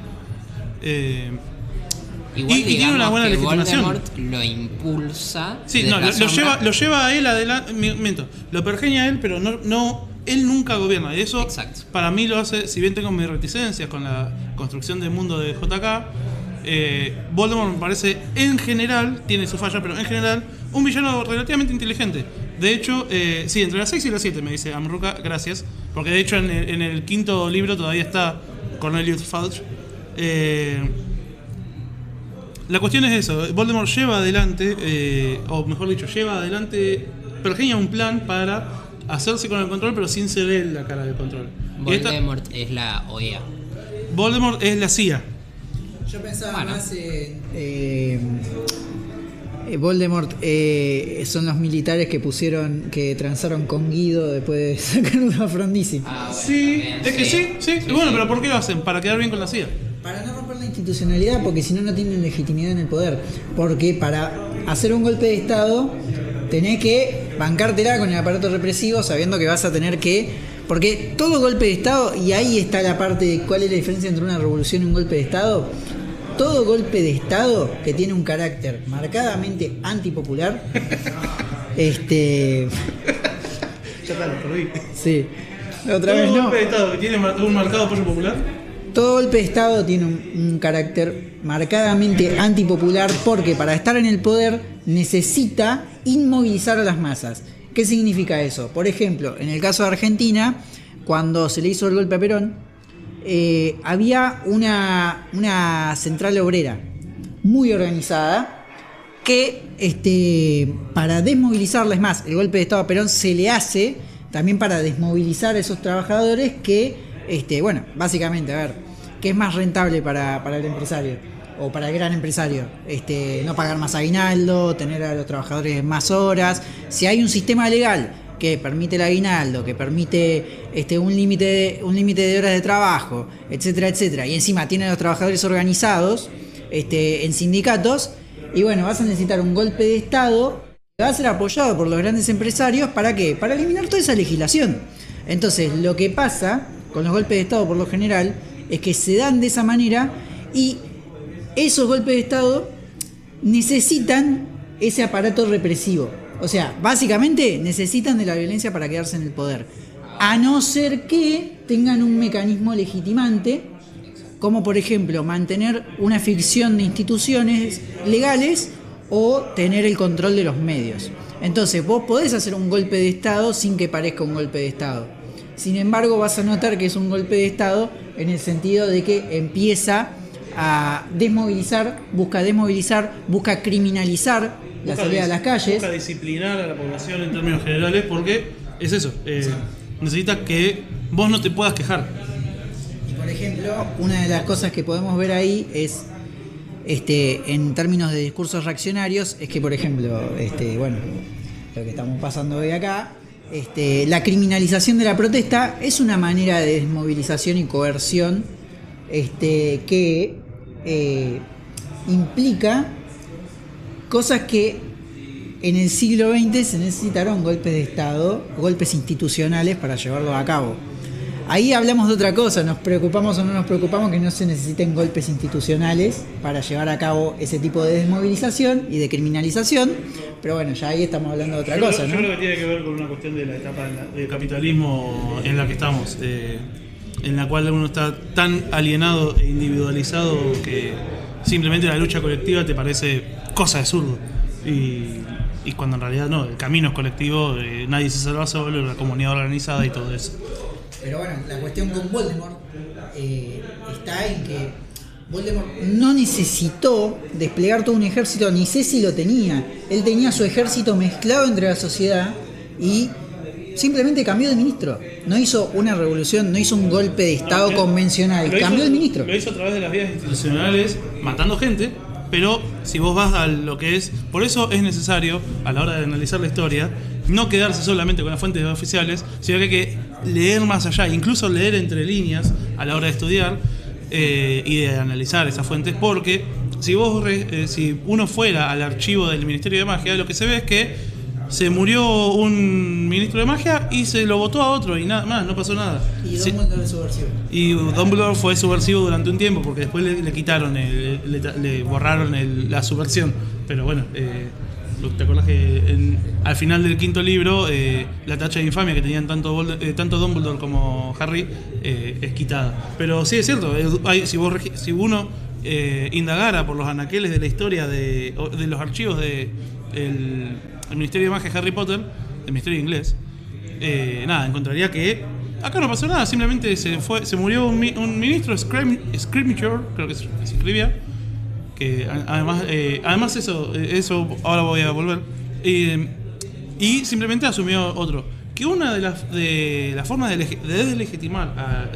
Igual y tiene una buena que legitimación. Voldemort lo impulsa. Sí, desde no, la sombra. lo lleva a él adelante. Miento, lo pergeña a él, pero no él nunca gobierna. Y eso, Exacto. para mí, lo hace. Si bien tengo mis reticencias con la construcción del mundo de JK, Voldemort me parece, en general, tiene su falla, pero en general, un villano relativamente inteligente. De hecho, sí, entre las 6 y las 7, me dice Amruca, gracias. Porque de hecho, en el quinto libro todavía está Cornelius Fudge. La cuestión es eso, Voldemort lleva adelante, o mejor dicho, pergeña un plan para hacerse con el control, pero sin ser él la cara del control. Voldemort es la OEA. Voldemort es la CIA. Yo pensaba Bueno. más Voldemort son los militares que transaron con Guido después de sacarlo a Frondizi. Sí, es que sí. Bueno, pero ¿por qué lo hacen? Para quedar bien con la CIA. Para no romper la institucionalidad, porque si no, no tienen legitimidad en el poder. Porque para hacer un golpe de Estado, tenés que bancártela con el aparato represivo, sabiendo que vas a tener que... Porque todo golpe de Estado, y ahí está la parte de cuál es la diferencia entre una revolución y un golpe de Estado, todo golpe de Estado que tiene un carácter marcadamente antipopular, Ya está, lo perdí. sí, otra vez Todo no. golpe de Estado que tiene un marcado apoyo popular. Todo golpe de Estado tiene un carácter marcadamente antipopular porque para estar en el poder necesita inmovilizar a las masas. ¿Qué significa eso? Por ejemplo, en el caso de Argentina, cuando se le hizo el golpe a Perón, había una central obrera muy organizada que para desmovilizarla, es más, el golpe de Estado a Perón se le hace también para desmovilizar a esos trabajadores que básicamente, a ver, ¿qué es más rentable para el empresario o para el gran empresario? No pagar más aguinaldo, tener a los trabajadores más horas. Si hay un sistema legal que permite el aguinaldo, que permite un límite de horas de trabajo, etcétera, y encima tiene a los trabajadores organizados en sindicatos, y bueno, vas a necesitar un golpe de Estado que va a ser apoyado por los grandes empresarios. ¿Para qué? Para eliminar toda esa legislación. Entonces, lo que pasa con los golpes de Estado por lo general es que se dan de esa manera, y esos golpes de Estado necesitan ese aparato represivo. O sea, básicamente necesitan de la violencia para quedarse en el poder. A no ser que tengan un mecanismo legitimante como por ejemplo mantener una ficción de instituciones legales o tener el control de los medios. Entonces vos podés hacer un golpe de Estado sin que parezca un golpe de Estado. Sin embargo, vas a notar que es un golpe de Estado en el sentido de que empieza a desmovilizar, busca criminalizar la salida a las calles. Busca disciplinar a la población en términos generales porque es eso, necesita que vos no te puedas quejar. Y por ejemplo, una de las cosas que podemos ver ahí es, en términos de discursos reaccionarios, es que por ejemplo, bueno, lo que estamos pasando hoy acá, la criminalización de la protesta es una manera de desmovilización y coerción que implica cosas que en el siglo XX se necesitaron golpes de Estado, golpes institucionales para llevarlos a cabo. Ahí hablamos de otra cosa, nos preocupamos o no nos preocupamos que no se necesiten golpes institucionales para llevar a cabo ese tipo de desmovilización y de criminalización, pero bueno, ya ahí estamos hablando de otra cosa, ¿no? Yo creo que tiene que ver con una cuestión de la etapa del capitalismo en la que estamos, en la cual uno está tan alienado e individualizado que simplemente la lucha colectiva te parece cosa de zurdo. Y cuando en realidad no, el camino es colectivo, nadie se salva solo, la comunidad organizada y todo eso. Pero bueno, la cuestión con Voldemort está en que Voldemort no necesitó desplegar todo un ejército, ni sé si lo tenía. Él tenía su ejército mezclado entre la sociedad y simplemente cambió de ministro. No hizo una revolución, no hizo un golpe de Estado convencional, cambió de ministro. Lo hizo a través de las vías institucionales, matando gente, pero si vos vas a lo que es... Por eso es necesario, a la hora de analizar la historia, no quedarse solamente con las fuentes oficiales, sino que hay que leer más allá, incluso leer entre líneas a la hora de estudiar y de analizar esas fuentes, porque si uno fuera al archivo del Ministerio de Magia, lo que se ve es que se murió un ministro de magia y se lo votó a otro y nada más, no pasó nada. Y Dumbledore es subversivo. Y Dumbledore fue subversivo durante un tiempo porque después le quitaron, le borraron la subversión. Pero bueno, ¿te acordás que al final del quinto libro la tacha de infamia que tenían tanto Dumbledore como Harry es quitada? Pero sí es cierto, si uno indagara por los anaqueles de la historia de los archivos del Ministerio de Magia de Harry Potter, del Ministerio inglés, encontraría que acá no pasó nada, simplemente se murió un ministro, Scrimgeour, creo que se escribía, que además eso ahora voy a volver, y simplemente asumió otro. Que una de las formas de deslegitimar a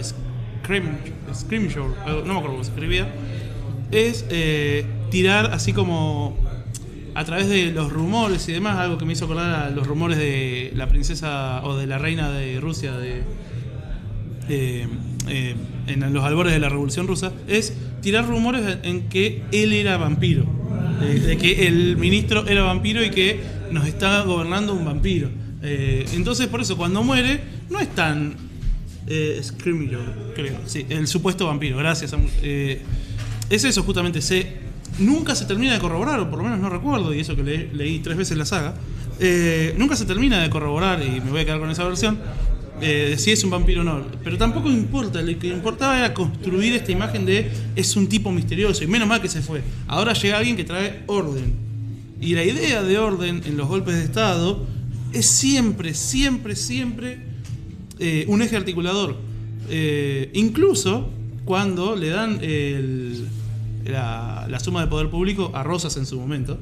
Scrimgeour, no me acuerdo cómo se escribía, es tirar así como a través de los rumores y demás, algo que me hizo acordar a los rumores de la princesa o de la reina de Rusia en los albores de la Revolución Rusa, es tirar rumores en que él era vampiro, de que el ministro era vampiro y que nos está gobernando un vampiro. Entonces por eso cuando muere no es tan Scrimgeour, creo, sí, el supuesto vampiro, gracias. Es eso justamente, nunca se termina de corroborar, o por lo menos no recuerdo, y eso que leí 3 veces la saga, nunca se termina de corroborar, y me voy a quedar con esa versión, si es un vampiro o no. Pero tampoco importa, lo que importaba era construir esta imagen de es un tipo misterioso, y menos mal que se fue. Ahora llega alguien que trae orden. Y la idea de orden en los golpes de Estado es siempre un eje articulador. Incluso cuando le dan la suma de poder público a Rosas en su momento,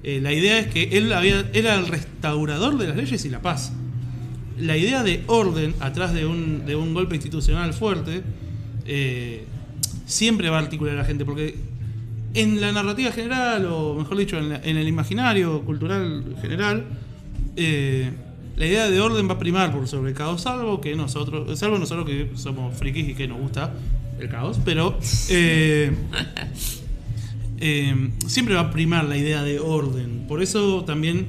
la idea es que él era el restaurador de las leyes y la paz. La idea de orden atrás de un golpe institucional fuerte siempre va a articular a la gente, porque en la narrativa general, o mejor dicho, en el imaginario cultural general, la idea de orden va a primar por sobre el caos, salvo nosotros que somos frikis y que nos gusta el caos, pero siempre va a primar la idea de orden. Por eso también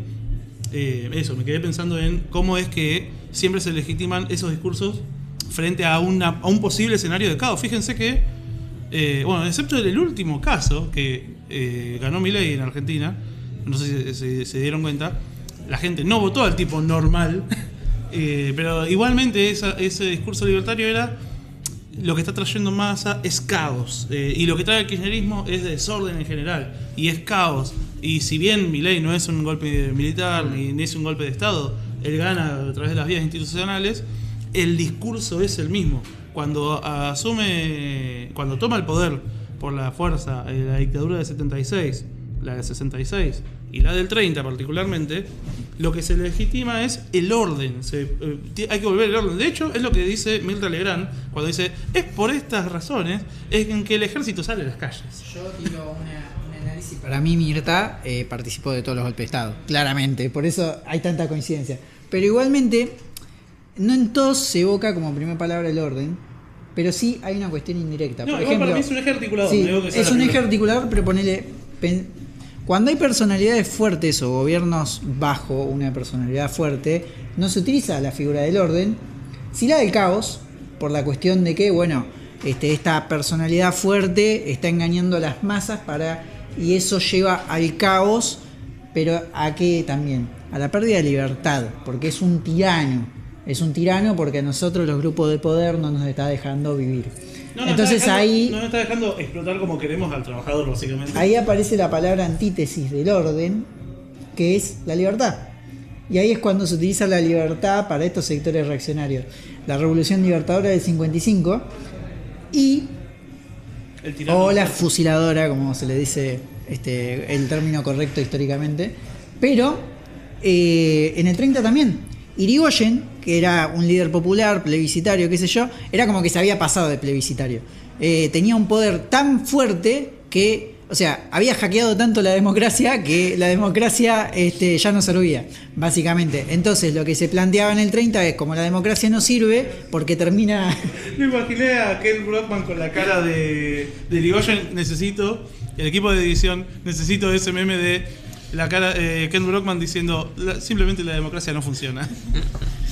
me quedé pensando en cómo es que siempre se legitiman esos discursos frente a un posible escenario de caos. Fíjense que excepto en el último caso que ganó Milei en Argentina, no sé si se dieron cuenta, la gente no votó al tipo normal, pero igualmente ese discurso libertario era lo que está trayendo Massa es caos. Y lo que trae el kirchnerismo es desorden en general. Y es caos. Y si bien Milei no es un golpe militar ni es un golpe de Estado, él gana a través de las vías institucionales, el discurso es el mismo. Cuando toma el poder por la fuerza la dictadura de 76, la de 66 y la del 30 particularmente, lo que se legitima es el orden. Hay que volver al orden. De hecho, es lo que dice Mirta Legrand cuando dice, es por estas razones en que el ejército sale a las calles. Yo digo un análisis. Para mí Mirta participó de todos los golpes de Estado, claramente, por eso hay tanta coincidencia. Pero igualmente, no en todos se evoca como primera palabra el orden, pero sí hay una cuestión indirecta. No, por igual ejemplo, para mí es un eje articulador. Sí, digo que sea es un eje articulador, pero ponele... Cuando hay personalidades fuertes o gobiernos bajo una personalidad fuerte, no se utiliza la figura del orden, sí la del caos, por la cuestión de que, bueno, esta personalidad fuerte está engañando a las masas y eso lleva al caos, pero ¿a qué también? A la pérdida de libertad, porque es un tirano. Es un tirano porque a nosotros los grupos de poder no nos está dejando vivir. Entonces ahí... No nos está dejando explotar como queremos al trabajador, básicamente. Ahí aparece la palabra antítesis del orden, que es la libertad. Y ahí es cuando se utiliza la libertad para estos sectores reaccionarios. La Revolución Libertadora del 55 y... o la fusiladora, como se le dice el término correcto históricamente. Pero en el 30 también. Irigoyen, que era un líder popular, plebiscitario, qué sé yo, era como que se había pasado de plebiscitario. Tenía un poder tan fuerte que, o sea, había hackeado tanto la democracia que la democracia ya no servía, básicamente. Entonces lo que se planteaba en el 30 es, como la democracia no sirve, porque termina... Me imaginé a Ken Brockman con la cara de Irigoyen, el equipo de edición, necesito ese meme de... la cara Ken Brockman diciendo simplemente la democracia no funciona.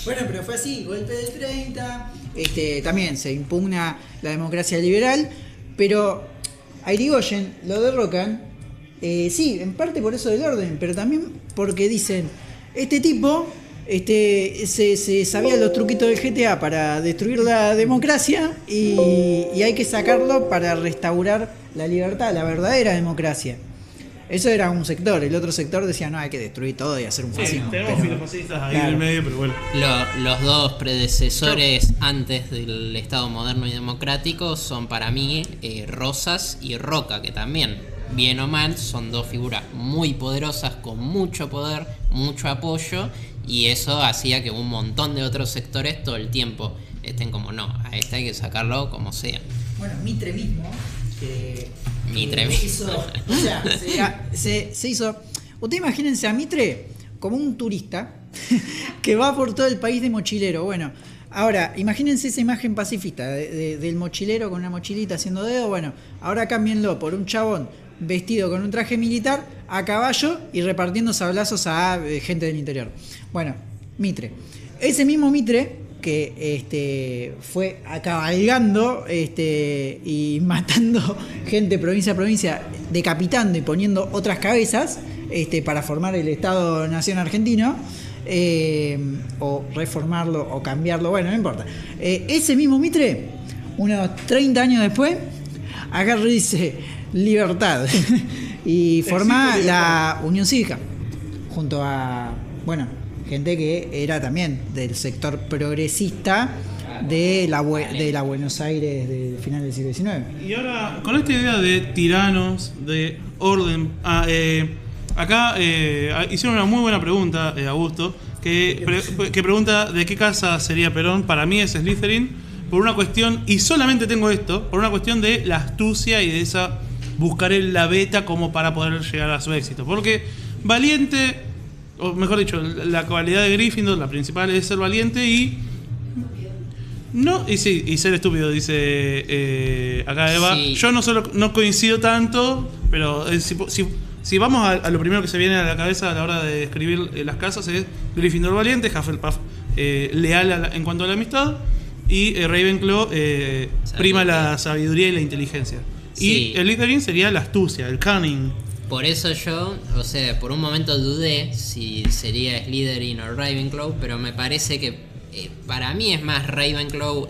Bueno, pero fue así, golpe del 30, también se impugna la democracia liberal, pero a Irigoyen lo derrocan, sí, en parte por eso del orden, pero también porque dicen, este tipo se sabía los truquitos del GTA para destruir la democracia y hay que sacarlo para restaurar la libertad, la verdadera democracia. Eso era un sector, el otro sector decía, no, hay que destruir todo y hacer un fascismo. Sí, tenemos filofascistas ahí en el medio, pero bueno. Los dos predecesores antes del Estado moderno y democrático son para mí Rosas y Roca, que también, bien o mal, son dos figuras muy poderosas, con mucho poder, mucho apoyo, y eso hacía que un montón de otros sectores todo el tiempo estén como, no, a este hay que sacarlo como sea. Bueno, Mitre mismo... Mitre hizo, o sea, se hizo. Usted imagínense a Mitre como un turista que va por todo el país de mochilero. Bueno, ahora imagínense esa imagen pacifista del mochilero con una mochilita haciendo dedo. Bueno, ahora cámbienlo por un chabón vestido con un traje militar a caballo y repartiendo sablazos a gente del interior. Bueno, Mitre. Ese mismo Mitre que fue cabalgando y matando gente provincia a provincia, decapitando y poniendo otras cabezas para formar el Estado-Nación argentino, o reformarlo o cambiarlo, bueno, no importa. Ese mismo Mitre, unos 30 años después, agarra y dice libertad y forma la Unión Cívica junto a, bueno, gente que era también del sector progresista de la Buenos Aires del final del siglo XIX. Y ahora, con esta idea de tiranos, de orden, acá hicieron una muy buena pregunta, Augusto, que pregunta de qué casa sería Perón. Para mí es Slytherin, por una cuestión, y solamente tengo esto, por una cuestión de la astucia y de esa buscar la beta como para poder llegar a su éxito. Porque valiente... o mejor dicho, la cualidad de Gryffindor, la principal es ser valiente y ser estúpido, dice acá Eva. Sí. Yo no coincido tanto, pero si vamos a lo primero que se viene a la cabeza a la hora de escribir las casas es Gryffindor valiente, Hufflepuff leal en cuanto a la amistad y Ravenclaw prima la sabiduría y la inteligencia. Sí. Y el Slytherin sería la astucia, el cunning. Por eso yo, o sea, por un momento dudé si sería Slytherin o Ravenclaw, pero me parece que para mí es más Ravenclaw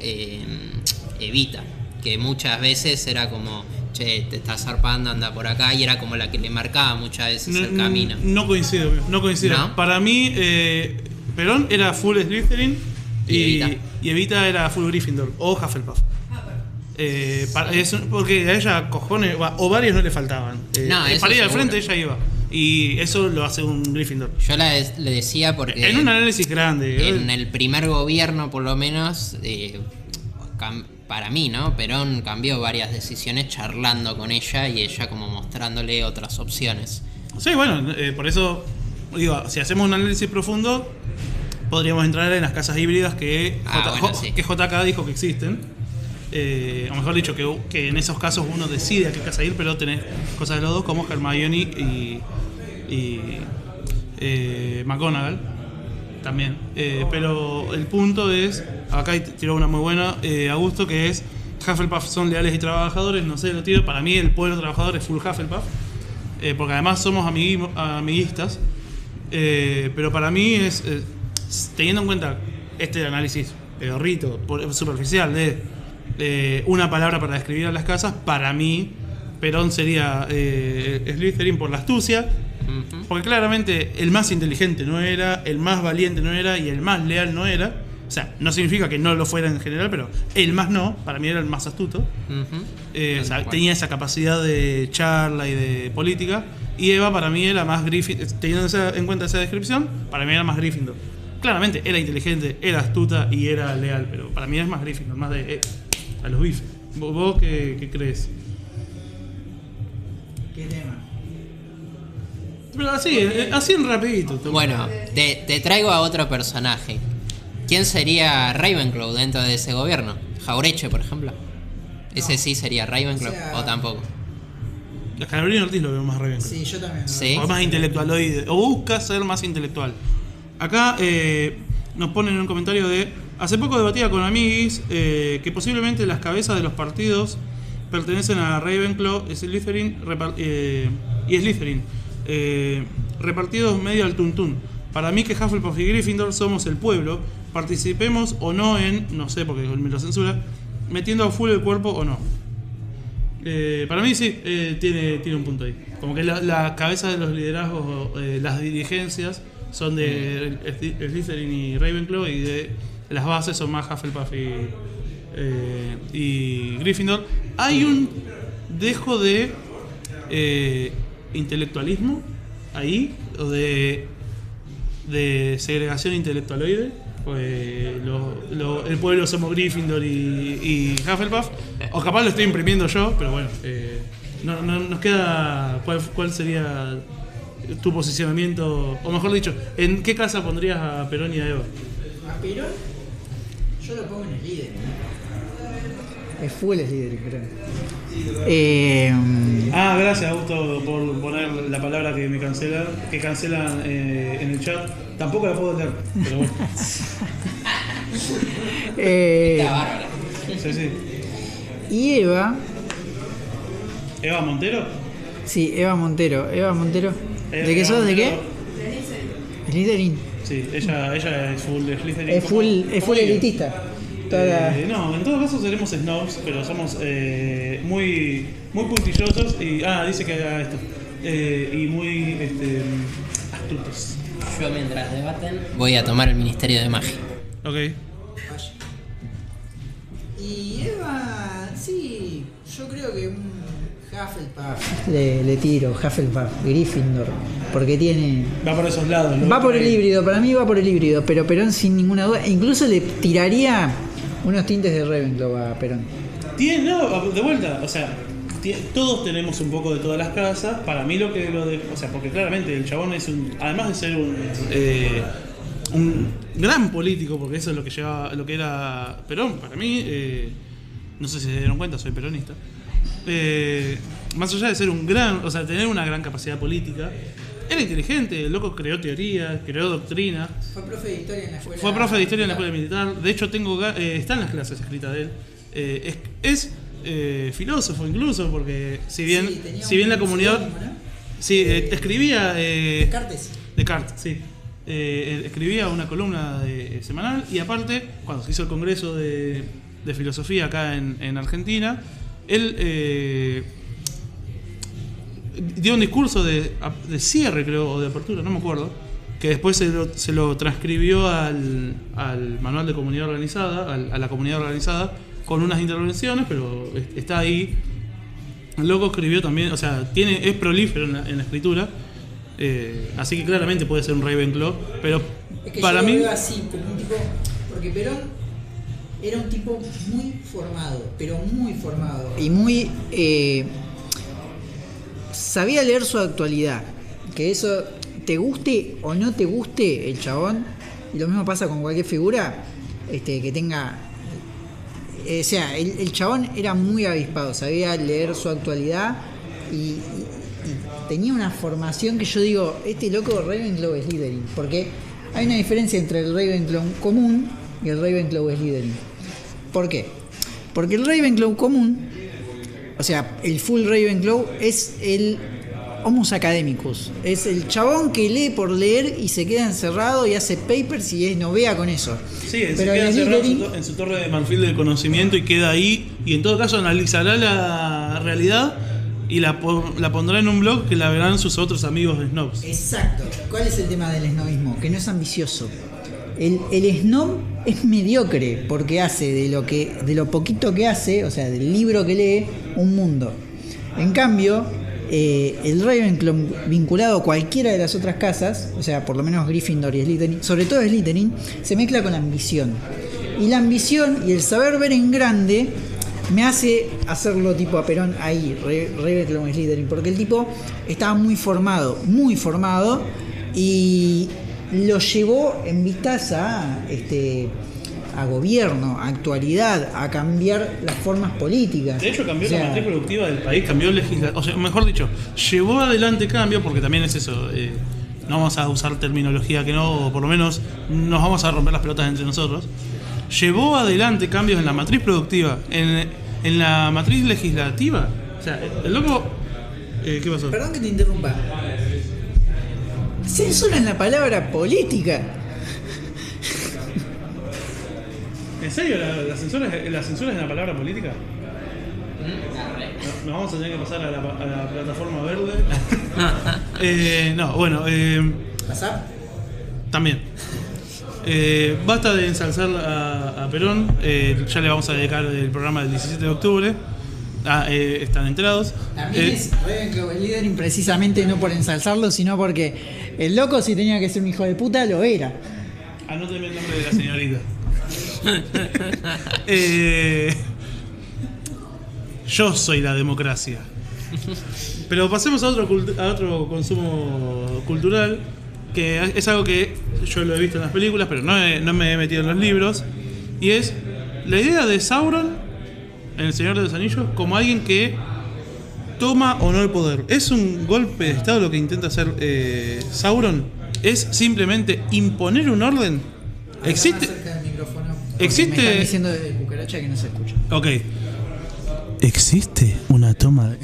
Evita, que muchas veces era como, che, te estás zarpando, anda por acá, y era como la que le marcaba muchas veces el camino. No coincido. ¿No? Para mí, Perón era full Slytherin y Evita era full Gryffindor o Hufflepuff. Porque a ella cojones, o varios no le faltaban. No, eso para ir al seguro. frente ella iba. Y eso lo hace un Gryffindor. Yo le decía porque... En un análisis grande. En el primer gobierno, por lo menos, para mí, ¿no? Perón cambió varias decisiones charlando con ella y ella como mostrándole otras opciones. Sí, bueno, por eso digo, si hacemos un análisis profundo, podríamos entrar en las casas híbridas que Sí. que JK dijo que existen. O mejor dicho, que en esos casos uno decide a qué casa ir, pero tenés cosas de los dos como Hermione y McGonagall también. Pero el punto es, acá tiró una muy buena, Augusto, que es Hufflepuff son leales y trabajadores. No sé, lo tiro. Para mí el pueblo trabajador es full Hufflepuff, porque además somos amiguistas. Pero para mí es, teniendo en cuenta este análisis pedorrito, superficial de una palabra para describir a las casas, para mí Perón sería Slytherin por la astucia, porque claramente el más inteligente no era, el más valiente no era y el más leal no era. O sea, no significa que no lo fuera en general, pero el más no, para mí era el más astuto. O sea, tenía esa capacidad de charla y de política. Y Eva para mí era más Gryffindor, teniendo en cuenta esa descripción, para mí era más Gryffindor. Claramente era inteligente, era astuta y era leal, pero para mí es más Gryffindor, más de a los bifes. ¿Vos qué crees? ¿Qué tema? Pero así en rapidito. Bueno, te traigo a otro personaje. ¿Quién sería Ravenclaw dentro de ese gobierno? Jaureche, por ejemplo. ¿Ese sí sería Ravenclaw o tampoco? La Carolina Ortiz lo veo más Ravenclaw. Sí, yo también. Sí. O más intelectualoide. O busca ser más intelectual. Acá nos ponen en un comentario de... Hace poco debatía con amiguis que posiblemente las cabezas de los partidos pertenecen a Ravenclaw, Slytherin y Slytherin. Repartidos medio al tuntún. Para mí que Hufflepuff y Gryffindor somos el pueblo. Participemos o no en... No sé porque me lo censura. Metiendo a full el cuerpo o no. Para mí sí, tiene un punto ahí. Como que la cabeza de los liderazgos, las dirigencias son de Slytherin y Ravenclaw, y de las bases son más Hufflepuff y Gryffindor. Hay un dejo de intelectualismo ahí, o de segregación intelectualoide. Pues el pueblo somos Gryffindor y Hufflepuff. O capaz lo estoy imprimiendo yo, pero bueno, no nos queda cuál sería tu posicionamiento, o mejor dicho, ¿en qué casa pondrías a Perón y a Eva? ¿A Perón? Yo lo pongo en el líder. Es full el líder, Perón. Gracias Augusto por poner la palabra que cancelan en el chat. Tampoco la puedo leer, pero bueno. Está bárbara. Sí. Y Eva. ¿Eva Montero? Sí, Eva Montero. ¿De qué sos? ¿De qué? Slytherin. Sí, ella es full Slytherin. Es full elitista. No, en todo caso seremos snobs, pero somos muy puntillosos y dice que haga esto. Y muy astutos. Yo mientras debaten voy a tomar el Ministerio de Magia. Ok. Y Eva, sí, yo creo que un Hufflepuff le tiro, Hufflepuff, Gryffindor, porque tiene... Va por esos lados, ¿no? Va por el híbrido, para mí va por el híbrido, pero Perón sin ninguna duda, incluso le tiraría unos tintes de Ravenclaw a Perón. No, de vuelta, o sea, todos tenemos un poco de todas las casas. Para mí o sea, porque claramente el chabón es además de ser un gran político, porque eso es lo que era Perón. Para mí, no sé si se dieron cuenta, soy peronista. Más allá de ser tener una gran capacidad política, era inteligente, el loco creó teoría, creó doctrina. Fue profe de historia en la escuela. Fue profe de historia en la escuela militar. De hecho, están las clases escritas de él. Es filósofo incluso, porque si bien la comunidad... ¿no? Sí, escribía... Descartes, sí. Escribía una columna semanal, y aparte, cuando se hizo el congreso de de filosofía acá en Argentina. Él dio un discurso de cierre, creo, o de apertura, no me acuerdo, que después se lo transcribió al manual de comunidad organizada, a la comunidad organizada, con unas intervenciones, pero está ahí. El loco escribió también, o sea, es prolífero en la escritura, así que claramente puede ser un Ravenclaw, pero es que para yo lo mí... veo así, como un tipo, porque Perón era un tipo muy formado, pero muy formado, y muy... sabía leer su actualidad, que eso, te guste o no te guste el chabón, y lo mismo pasa con cualquier figura que tenga... o sea, el chabón era muy avispado, sabía leer su actualidad y tenía una formación que yo digo, este loco Ravenclaw es Slytherin, porque hay una diferencia entre el Ravenclaw común y el Ravenclaw Slytherin. ¿Por qué? Porque el Ravenclaw común, o sea, el full Ravenclaw es el Homus Academicus, es el chabón que lee por leer y se queda encerrado y hace papers y es novea con eso. Sí, se pero queda el encerrado Slytherin, en su torre de marfil del conocimiento y queda ahí, y en todo caso analizará la realidad y la pondrá en un blog que la verán sus otros amigos snobs. exacto. ¿Cuál es el tema del snobismo? Que no es ambicioso. El snob es mediocre porque hace de lo poquito que hace, o sea, del libro que lee, un mundo. En cambio, el Ravenclaw vinculado a cualquiera de las otras casas, o sea, por lo menos Gryffindor y Slytherin, sobre todo Slytherin, se mezcla con la ambición. Y la ambición y el saber ver en grande me hace hacerlo tipo a Perón ahí, Ravenclaw y Slytherin, porque el tipo estaba muy formado, y lo llevó en vistas a gobierno, a actualidad, a cambiar las formas políticas. De hecho, cambió la matriz productiva del país, cambió legislación, o sea, mejor dicho, llevó adelante cambios, porque también es eso, no vamos a usar terminología que no, o por lo menos nos vamos a romper las pelotas entre nosotros. Llevó adelante cambios en la matriz productiva, en la matriz legislativa. O sea, el loco... ¿qué pasó? Perdón que te interrumpa. Censuran la palabra política. ¿En serio? ¿La censura es la palabra política? Nos vamos a tener que pasar a la plataforma verde. No, bueno. ¿Pasar? También. Basta de ensalzar a Perón. Ya le vamos a dedicar el programa del 17 de octubre. Están enterados. También es Ravenclaw Slytherin precisamente no por ensalzarlo, sino porque el loco, si tenía que ser un hijo de puta, lo era. Anóteme el nombre de la señorita. Yo soy la democracia. Pero pasemos a otro consumo cultural, que es algo que yo lo he visto en las películas, pero no me he metido en los libros, y es la idea de Sauron en El Señor de los Anillos como alguien que toma o no el poder. ¿Es un golpe de estado lo que intenta hacer Sauron? ¿Es simplemente imponer un orden? ¿Existe? ¿Existe? Me están diciendo de cucaracha que no se escucha. Ok. ¿Existe una toma de...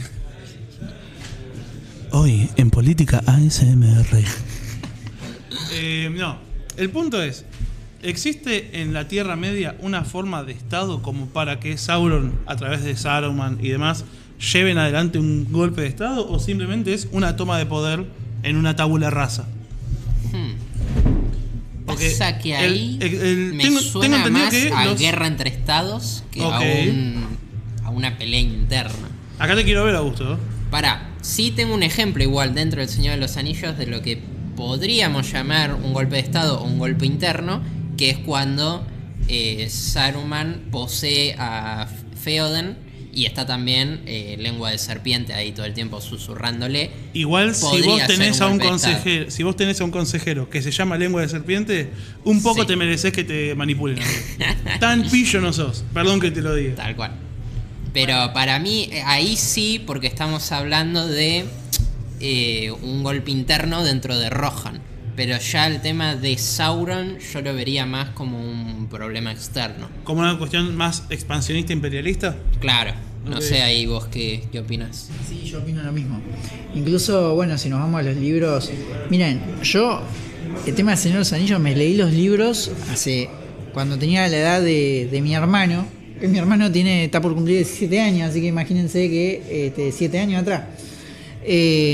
Hoy en Política ASMR? No. El punto es, ¿existe en la Tierra Media una forma de Estado como para que Sauron, a través de Saruman y demás, lleven adelante un golpe de Estado? ¿O simplemente es una toma de poder en una tabula rasa? Porque pasa que ahí me tengo suena entendido más que a guerra entre estados que a una pelea interna. Acá te quiero ver, Augusto. Pará, sí tengo un ejemplo igual dentro del Señor de los Anillos de lo que podríamos llamar un golpe de estado o un golpe interno, que es cuando Saruman posee a Theoden y está también Lengua de Serpiente ahí todo el tiempo susurrándole. Igual si vos tenés a un consejero que se llama Lengua de Serpiente, un poco sí, te mereces que te manipulen. Tan pillo no sos, perdón que te lo diga. Tal cual. Pero para mí ahí sí, porque estamos hablando de un golpe interno dentro de Rohan. Pero ya el tema de Sauron yo lo vería más como un problema externo. ¿Como una cuestión más expansionista imperialista? Claro. No Okay. sé ahí vos qué opinás. Sí, yo opino lo mismo. Incluso, bueno, si nos vamos a los libros... Miren, yo, el tema del Señor de los Anillos, me leí los libros cuando tenía la edad de mi hermano. Mi hermano está por cumplir 17 años, así que imagínense que 7 años atrás.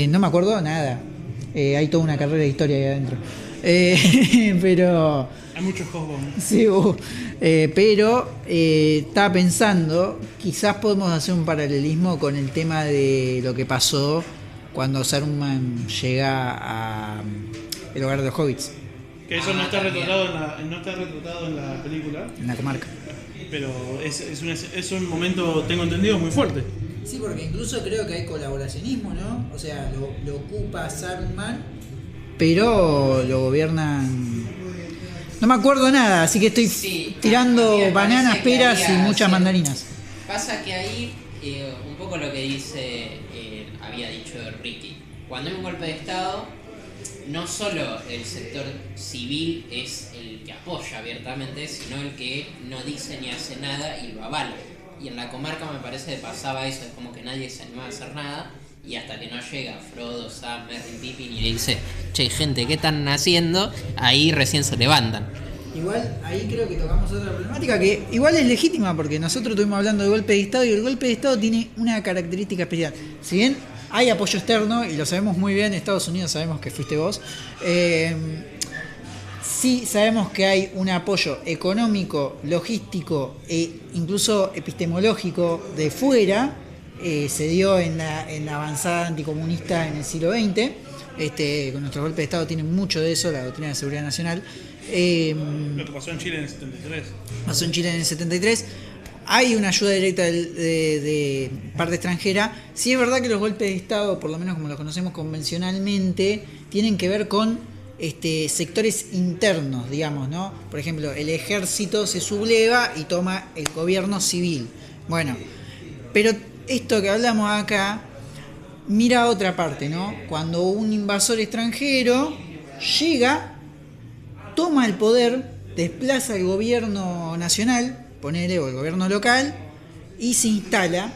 No me acuerdo nada. Hay toda una carrera de historia ahí adentro. Pero... Hay muchos juegos. Sí, pero estaba pensando, quizás podemos hacer un paralelismo con el tema de lo que pasó cuando Saruman llega a el hogar de los hobbits. Que eso no está retratado en la película. En la comarca. Pero es un momento, tengo entendido, muy fuerte. Sí, porque incluso creo que hay colaboracionismo, ¿no? O sea, lo ocupa Saruman, pero lo gobiernan... No me acuerdo nada, así que estoy tirando bananas, peras y muchas mandarinas. Pasa que ahí, un poco lo que había dicho Ricky, cuando hay un golpe de Estado, no solo el sector civil es el que apoya abiertamente, sino el que no dice ni hace nada y lo avala. Y en la comarca me parece que pasaba eso, es como que nadie se animaba a hacer nada, y hasta que no llega Frodo, Sam, Merry, Pippin y le dice, che gente, ¿qué están haciendo? Ahí recién se levantan. Igual ahí creo que tocamos otra problemática que igual es legítima, porque nosotros estuvimos hablando de golpe de Estado y el golpe de Estado tiene una característica especial. Si bien hay apoyo externo, y lo sabemos muy bien, Estados Unidos sabemos que fuiste vos, sí sabemos que hay un apoyo económico, logístico e incluso epistemológico de fuera. Se dio en la avanzada anticomunista en el siglo XX. Con nuestro golpe de Estado tiene mucho de eso, la doctrina de seguridad nacional. Lo que pasó en Chile en el 73. Pasó en Chile en el 73. Hay una ayuda directa de parte extranjera. Sí es verdad que los golpes de Estado, por lo menos como los conocemos convencionalmente, tienen que ver con sectores internos, digamos, ¿no? Por ejemplo, el ejército se subleva y toma el gobierno civil. Bueno, pero esto que hablamos acá, mira otra parte, ¿no? Cuando un invasor extranjero llega, toma el poder, desplaza el gobierno nacional, ponele, o el gobierno local, y se instala.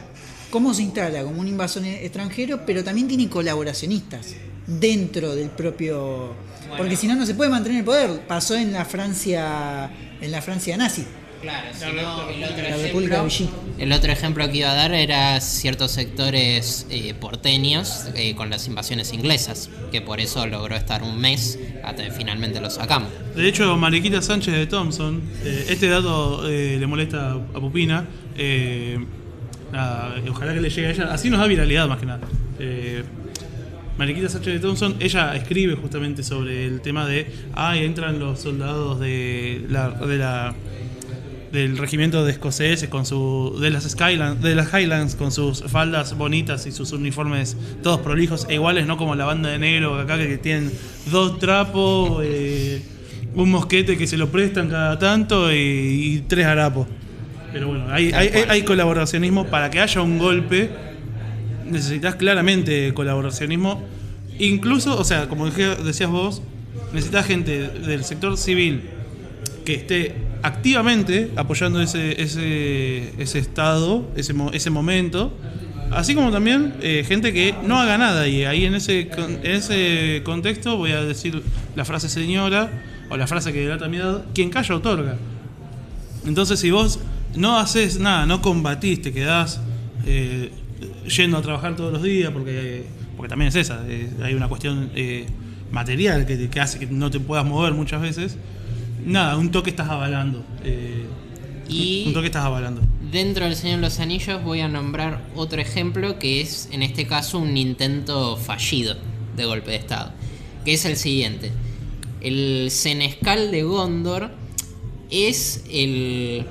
¿Cómo se instala? Como un invasor extranjero, pero también tiene colaboracionistas dentro del propio... Bueno. Porque si no, no se puede mantener el poder. Pasó en la Francia nazi. Claro, si La no, República de Vichy. el otro ejemplo que iba a dar era ciertos sectores porteños con las invasiones inglesas, que por eso logró estar un mes hasta que finalmente lo sacamos. De hecho, Mariquita Sánchez de Thompson, este dato le molesta a Pupina, ojalá que le llegue a ella, así nos da viralidad más que nada. Mariquita Sánchez de Thompson, ella escribe justamente sobre el tema de entran los soldados del regimiento de escoceses de las Highlands con sus faldas bonitas y sus uniformes todos prolijos e iguales, no como la banda de negro acá que tienen 2 trapos, un mosquete que se lo prestan cada tanto y 3 harapos. Pero bueno, hay colaboracionismo. Para que haya un golpe necesitas claramente colaboracionismo, incluso, o sea, como decías vos, necesitas gente del sector civil que esté activamente apoyando ese estado, ese momento, así como también gente que no haga nada. Y ahí en ese contexto voy a decir la frase señora, o la frase que delata mi edad: quien calla otorga. Entonces, si vos no haces nada, no combatís, te quedás yendo a trabajar todos los días, porque también es esa, hay una cuestión material que hace que no te puedas mover muchas veces. Nada, un toque estás avalando. Un toque estás avalando. Dentro del Señor de los Anillos voy a nombrar otro ejemplo que es, en este caso, un intento fallido de golpe de Estado, que es el siguiente. El senescal de Gondor es el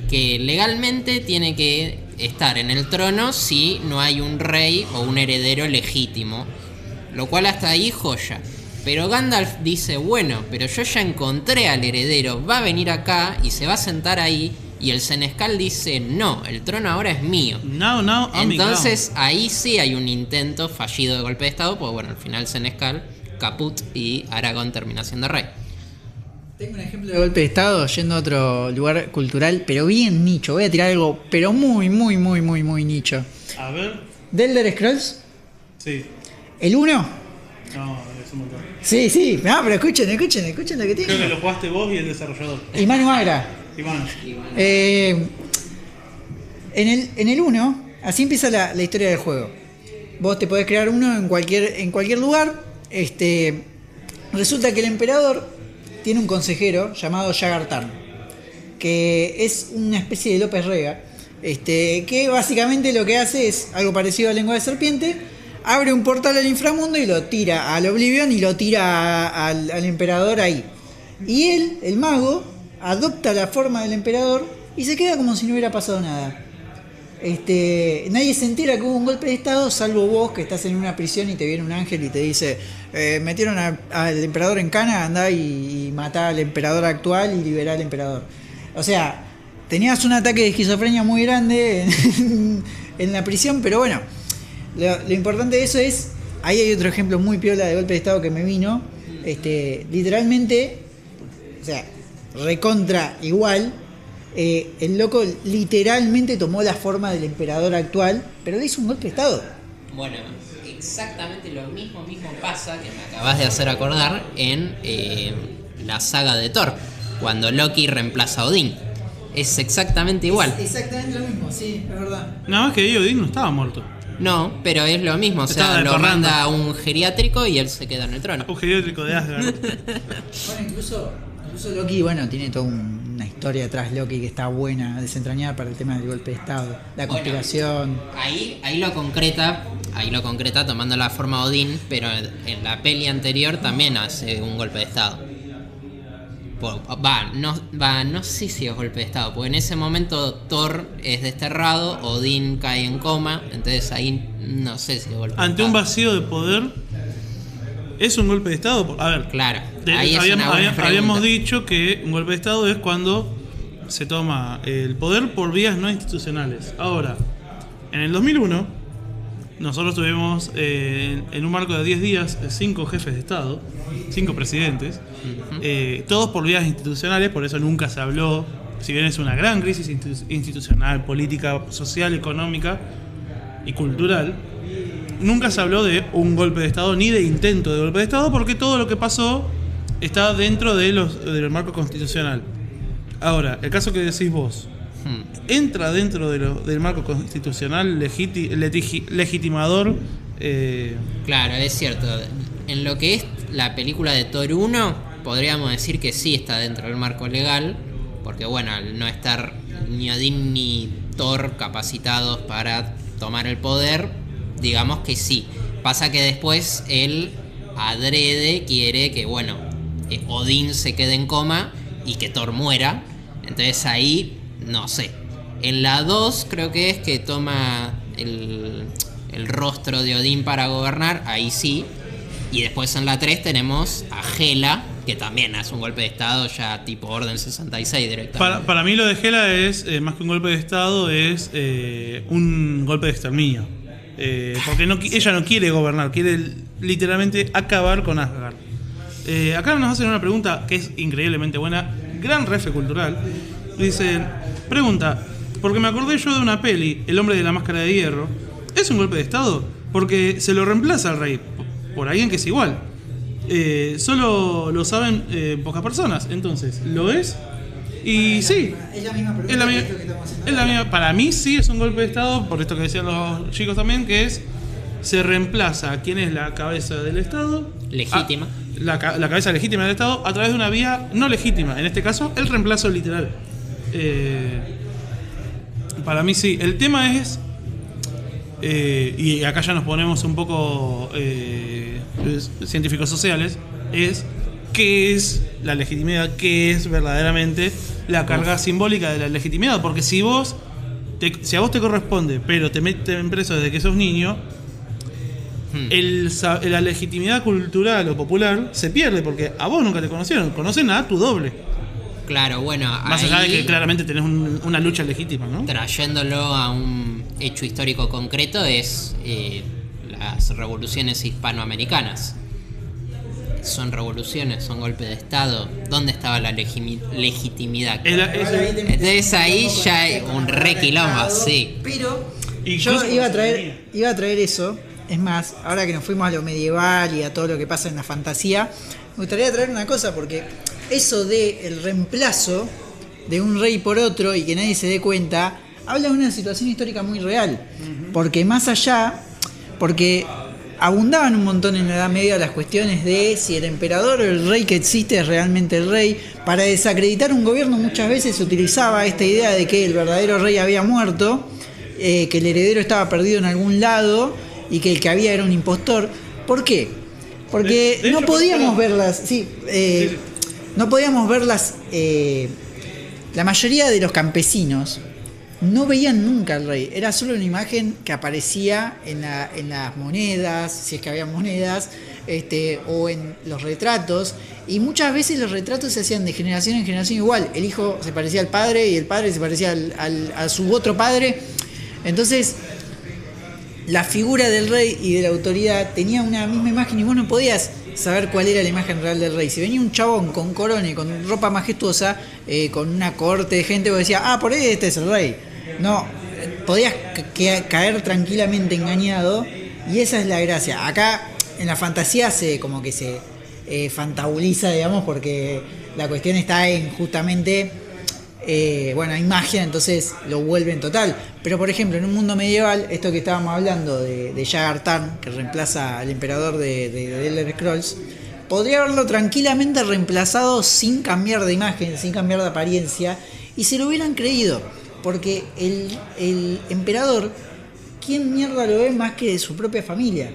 que legalmente tiene que estar en el trono si no hay un rey o un heredero legítimo, lo cual hasta ahí joya. Pero Gandalf dice, bueno, pero yo ya encontré al heredero, va a venir acá y se va a sentar ahí. Y el senescal dice, no, el trono ahora es mío. Entonces ahí sí hay un intento fallido de golpe de Estado, pues bueno, al final senescal, caput, y Aragorn termina siendo rey. Tengo un ejemplo de golpe de Estado yendo a otro lugar cultural, pero bien nicho. Voy a tirar algo, pero muy nicho. A ver. ¿The Elder Scrolls? Sí. ¿El 1? No, es un montón. Sí. No, pero escuchen lo que tiene. Creo que lo jugaste vos y el desarrollador. Y Manu Agra. Iván. En el 1, así empieza la historia del juego. Vos te podés crear uno en cualquier lugar. Resulta que el emperador tiene un consejero llamado Jagar Tarn, que es una especie de López Rega, que básicamente lo que hace es algo parecido a Lengua de Serpiente. Abre un portal al inframundo y lo tira al Oblivion y lo tira al emperador ahí. Y él, el mago, adopta la forma del emperador y se queda como si no hubiera pasado nada. Nadie se entera que hubo un golpe de estado, salvo vos, que estás en una prisión y te viene un ángel y te dice: metieron al emperador en cana, andá y matá al emperador actual y liberá al emperador. O sea, tenías un ataque de esquizofrenia muy grande en la prisión, pero bueno, lo importante de eso es, ahí hay otro ejemplo muy piola de golpe de estado que me vino, literalmente, o sea, recontra igual. El loco literalmente tomó la forma del emperador actual, pero le hizo un golpe de estado. Bueno, exactamente lo mismo pasa, que me acabas de hacer acordar, en la saga de Thor, cuando Loki reemplaza a Odín. Es exactamente igual. Es exactamente lo mismo, sí, es verdad. Nada más que Odín no estaba muerto. No, pero es lo mismo, o sea, lo manda a un geriátrico y él se queda en el trono. Un geriátrico de Asgard. Bueno, incluso Loki, tiene toda una historia detrás de Loki que está buena, desentrañada para el tema del golpe de estado, la conspiración. Ahí lo concreta tomando la forma de Odín, pero en la peli anterior también hace un golpe de estado. No sé si es golpe de estado, porque en ese momento Thor es desterrado, Odín cae en coma, entonces ahí no sé si es golpe de estado. Ante un vacío de poder, ¿es un golpe de estado? A ver, claro, habíamos dicho que un golpe de estado es cuando se toma el poder por vías no institucionales. Ahora, en el 2001, nosotros tuvimos en un marco de 10 días 5 jefes de estado, 5 presidentes, todos por vías institucionales, por eso nunca se habló, si bien es una gran crisis institucional, política, social, económica y cultural, nunca se habló de un golpe de estado ni de intento de golpe de estado, porque todo lo que pasó está dentro del marco constitucional. Ahora, el caso que decís vos, ¿entra dentro del marco constitucional legitimador? Claro, es cierto. En lo que es la película de Thor 1, podríamos decir que sí está dentro del marco legal, porque bueno, al no estar ni Odín ni Thor capacitados para tomar el poder, digamos que sí. Pasa que después él adrede quiere que, Odín se quede en coma y que Thor muera. Entonces ahí, no sé. En la 2 creo que es que toma el rostro de Odín para gobernar, ahí sí. Y después en la 3 tenemos a Hela, que también hace un golpe de estado ya tipo Orden 66 directamente. Para mí lo de Hela es, más que un golpe de estado, es un golpe de exterminio. Porque ella no quiere gobernar, quiere literalmente acabar con Asgard. Acá nos hacen una pregunta que es increíblemente buena, gran refe cultural. Dicen, pregunta, porque me acordé yo de una peli, El hombre de la máscara de hierro. ¿Es un golpe de estado? Porque se lo reemplaza al rey por alguien que es igual. Solo lo saben pocas personas, entonces, ¿lo es? Y sí, Es la misma pregunta que estamos haciendo. es la misma. Para mí sí es un golpe de estado, por esto que decían los chicos también, que es, se reemplaza a quien es la cabeza del estado, Legítima. la cabeza legítima del estado, a través de una vía no legítima, en este caso el reemplazo literal. Para mí sí. El tema es, y acá ya nos ponemos un poco científicos sociales, es qué es la legitimidad, qué es verdaderamente la carga simbólica de la legitimidad. Porque si a vos te corresponde, pero te meten preso desde que sos niño, la legitimidad cultural o popular se pierde, porque a vos nunca te conocen a tu doble. Claro, bueno, Más allá de que claramente tenés una lucha legítima, ¿no? Trayéndolo a un hecho histórico concreto, es las revoluciones hispanoamericanas. Son revoluciones, son golpes de estado. ¿Dónde estaba la legitimidad? Entonces ahí ya hay un requilombo, sí. Pero yo iba a traer eso. Es más, ahora que nos fuimos a lo medieval y a todo lo que pasa en la fantasía, me gustaría traer una cosa, porque eso de el reemplazo de un rey por otro y que nadie se dé cuenta, habla de una situación histórica muy real. Porque más allá, porque abundaban un montón en la Edad Media las cuestiones de si el emperador o el rey que existe es realmente el rey. Para desacreditar un gobierno muchas veces se utilizaba esta idea de que el verdadero rey había muerto, que el heredero estaba perdido en algún lado y que el que había era un impostor. ¿Por qué? Porque de no hecho, podíamos verlas, no podíamos verlas, la mayoría de los campesinos no veían nunca al rey, era solo una imagen que aparecía en las monedas, si es que había monedas, o en los retratos, y muchas veces los retratos se hacían de generación en generación igual, el hijo se parecía al padre y el padre se parecía a su otro padre, entonces la figura del rey y de la autoridad tenía una misma imagen y vos no podías saber cuál era la imagen real del rey. Si venía un chabón con corona y con ropa majestuosa, con una corte de gente, vos decías, por ahí este es el rey. No, podías caer tranquilamente engañado y esa es la gracia. Acá en la fantasía se fantabuliza, digamos, porque la cuestión está en justamente... hay magia, entonces lo vuelven total. Pero por ejemplo, en un mundo medieval, esto que estábamos hablando de Jaeger Tarn, que reemplaza al emperador de Elder Scrolls, podría haberlo tranquilamente reemplazado sin cambiar de imagen, sin cambiar de apariencia, y se lo hubieran creído. Porque el emperador, ¿quién mierda lo ve más que de su propia familia?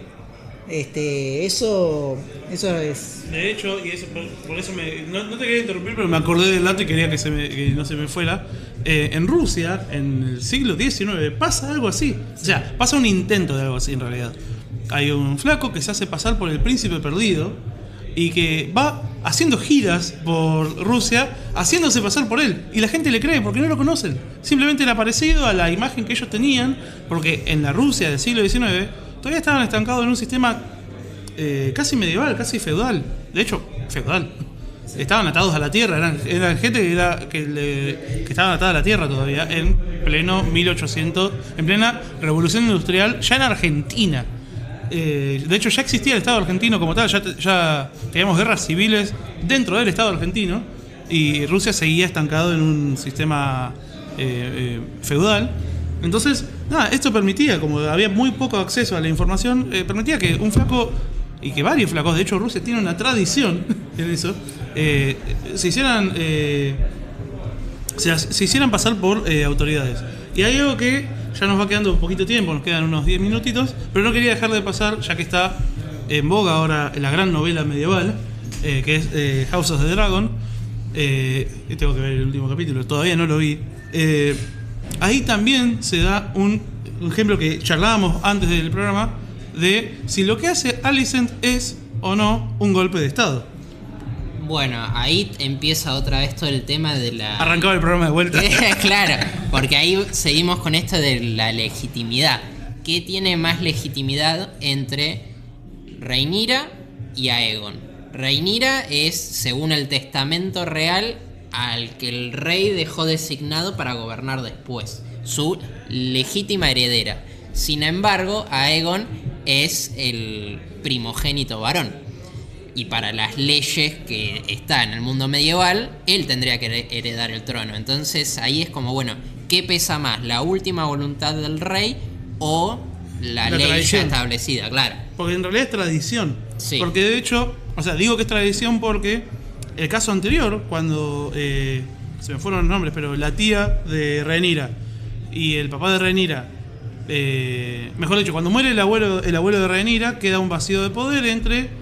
Eso es... De hecho, y eso por eso no te quería interrumpir, pero me acordé del dato y quería que no se me fuera. En Rusia, en el siglo XIX, pasa algo así. O sea, pasa un intento de algo así en realidad. Hay un flaco que se hace pasar por el príncipe perdido y que va haciendo giras por Rusia, haciéndose pasar por él. Y la gente le cree porque no lo conocen. Simplemente era parecido a la imagen que ellos tenían, porque en la Rusia del siglo XIX todavía estaban estancados en un sistema casi medieval, casi feudal. De hecho, feudal. Estaban atados a la tierra, eran gente que estaban atada a la tierra todavía, en pleno 1800, en plena revolución industrial, ya en Argentina. De hecho, ya existía el Estado argentino como tal, ya teníamos guerras civiles dentro del Estado argentino, y Rusia seguía estancado en un sistema feudal. Entonces, esto permitía, como había muy poco acceso a la información, permitía que un flaco, y que varios flacos, de hecho Rusia tiene una tradición en eso, se hicieran pasar por autoridades. Y hay algo que ya nos va quedando un poquito tiempo, nos quedan unos 10 minutitos, pero no quería dejar de pasar, ya que está en boga ahora la gran novela medieval, que es House of the Dragon. Tengo que ver el último capítulo, todavía no lo vi. Ahí también se da un ejemplo que charlábamos antes del programa, de si lo que hace Alicent es o no un golpe de estado. Bueno, ahí empieza otra vez todo el tema de la... Arrancaba el programa de vuelta. Claro, porque ahí seguimos con esto de la legitimidad. ¿Qué tiene más legitimidad entre Rhaenyra y Aegon? Rhaenyra es, según el testamento real, al que el rey dejó designado para gobernar después, su legítima heredera. Sin embargo, Aegon es el primogénito varón. Y para las leyes que está en el mundo medieval, él tendría que heredar el trono. Entonces ahí es como, bueno, ¿qué pesa más? ¿La última voluntad del rey o la ley tradición ya establecida? Claro. Porque en realidad es tradición. Sí. Porque de hecho, digo que es tradición porque el caso anterior, cuando se me fueron los nombres, pero la tía de Rhaenyra y el papá de Rhaenyra, mejor dicho, cuando muere el abuelo de Rhaenyra, queda un vacío de poder entre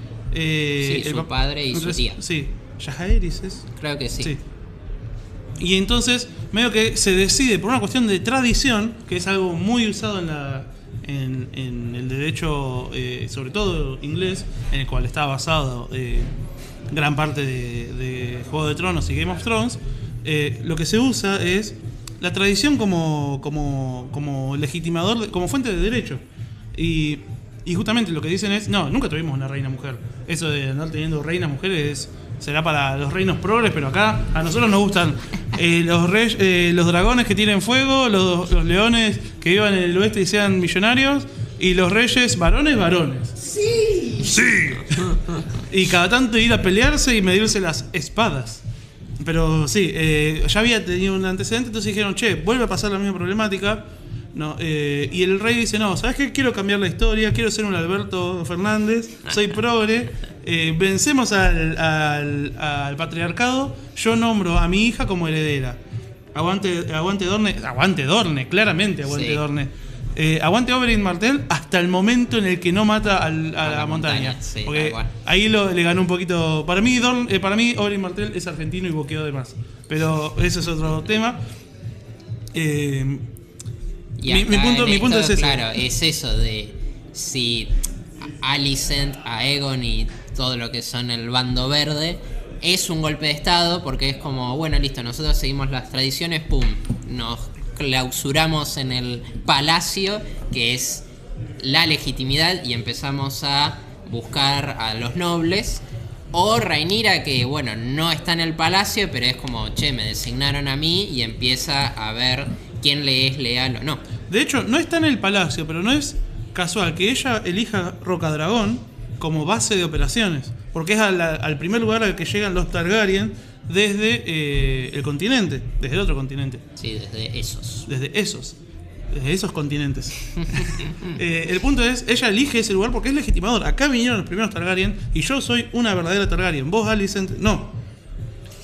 su padre y su tía. Sí, Jaehaerys es. Creo que sí. Y entonces, medio que se decide por una cuestión de tradición, que es algo muy usado en el derecho, sobre todo inglés, en el cual está basado gran parte de Juego de Tronos y Game of Thrones. Lo que se usa es la tradición como legitimador, como fuente de derecho. Y justamente lo que dicen es, no, nunca tuvimos una reina mujer. Eso de andar teniendo reinas mujeres será para los reinos progres, pero acá a nosotros nos gustan los dragones que tienen fuego, los leones que vivan en el oeste y sean millonarios, y los reyes varones. ¡Sí! ¡Sí! Y cada tanto ir a pelearse y medirse las espadas. Pero sí, ya había tenido un antecedente, entonces dijeron, che, vuelve a pasar la misma problemática. No, y el rey dice, no, ¿sabes qué? Quiero cambiar la historia, quiero ser un Alberto Fernández, soy progre, vencemos al patriarcado, yo nombro a mi hija como heredera. Aguante Dorne, claramente aguante Sí. Dorne. Aguante Oberyn Martell hasta el momento en el que no mata a la montaña. Sí, Porque tal cual. ahí le ganó un poquito. Para mí Oberyn Martell es argentino y boqueó de más. Pero eso es otro tema. Y Mi acá punto en es ese. Claro, es eso de si Alicent, Aegon y todo lo que son el bando verde es un golpe de estado, porque es como, bueno, listo, nosotros seguimos las tradiciones, pum, nos clausuramos en el palacio, que es la legitimidad, y empezamos a buscar a los nobles. O Rhaenyra, que bueno, no está en el palacio, pero es como, che, me designaron a mí, y empieza a ver quién le es leal o no. De hecho, no está en el palacio, pero no es casual que ella elija Rocadragón como base de operaciones. Porque es al primer lugar al que llegan los Targaryen desde el continente, desde el otro continente. Sí, desde esos. Desde esos continentes. El punto es, ella elige ese lugar porque es legitimador. Acá vinieron los primeros Targaryen y yo soy una verdadera Targaryen. Vos, Alicent, no.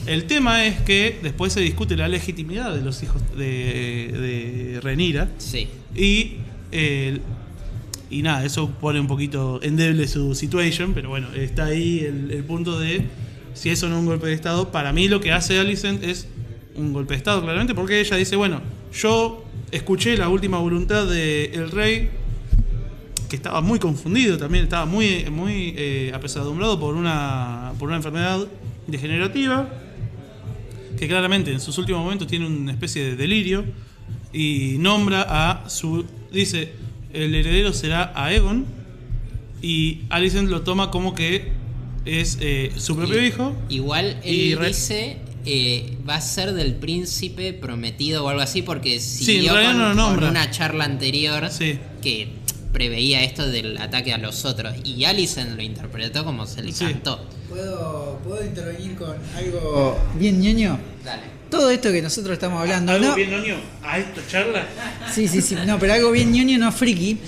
El tema es que después se discute la legitimidad de los hijos de Rhaenyra. Sí. Y nada, eso pone un poquito endeble su situation, pero bueno, está ahí el punto de si eso no es un golpe de estado. Para mí lo que hace Alicent es un golpe de estado, claramente, porque ella dice, bueno, yo escuché la última voluntad del rey, que estaba muy confundido también, estaba muy apesadumbrado por una enfermedad degenerativa, que claramente en sus últimos momentos tiene una especie de delirio, y nombra dice, el heredero será Aegon, y Alicent lo toma como que es su propio hijo. Igual Y él dice va a ser del príncipe prometido o algo así, porque siguió en realidad no lo con nombra. una charla anterior Sí. que preveía esto del ataque a los otros, y Alicent lo interpretó como se le Sí. cantó. ¿Puedo intervenir con algo bien ñoño? Dale. Todo esto que nosotros estamos hablando, ¿Algo ¿no? bien, Noño, a esta charla? Sí, no, pero algo bien ñoño, no friki.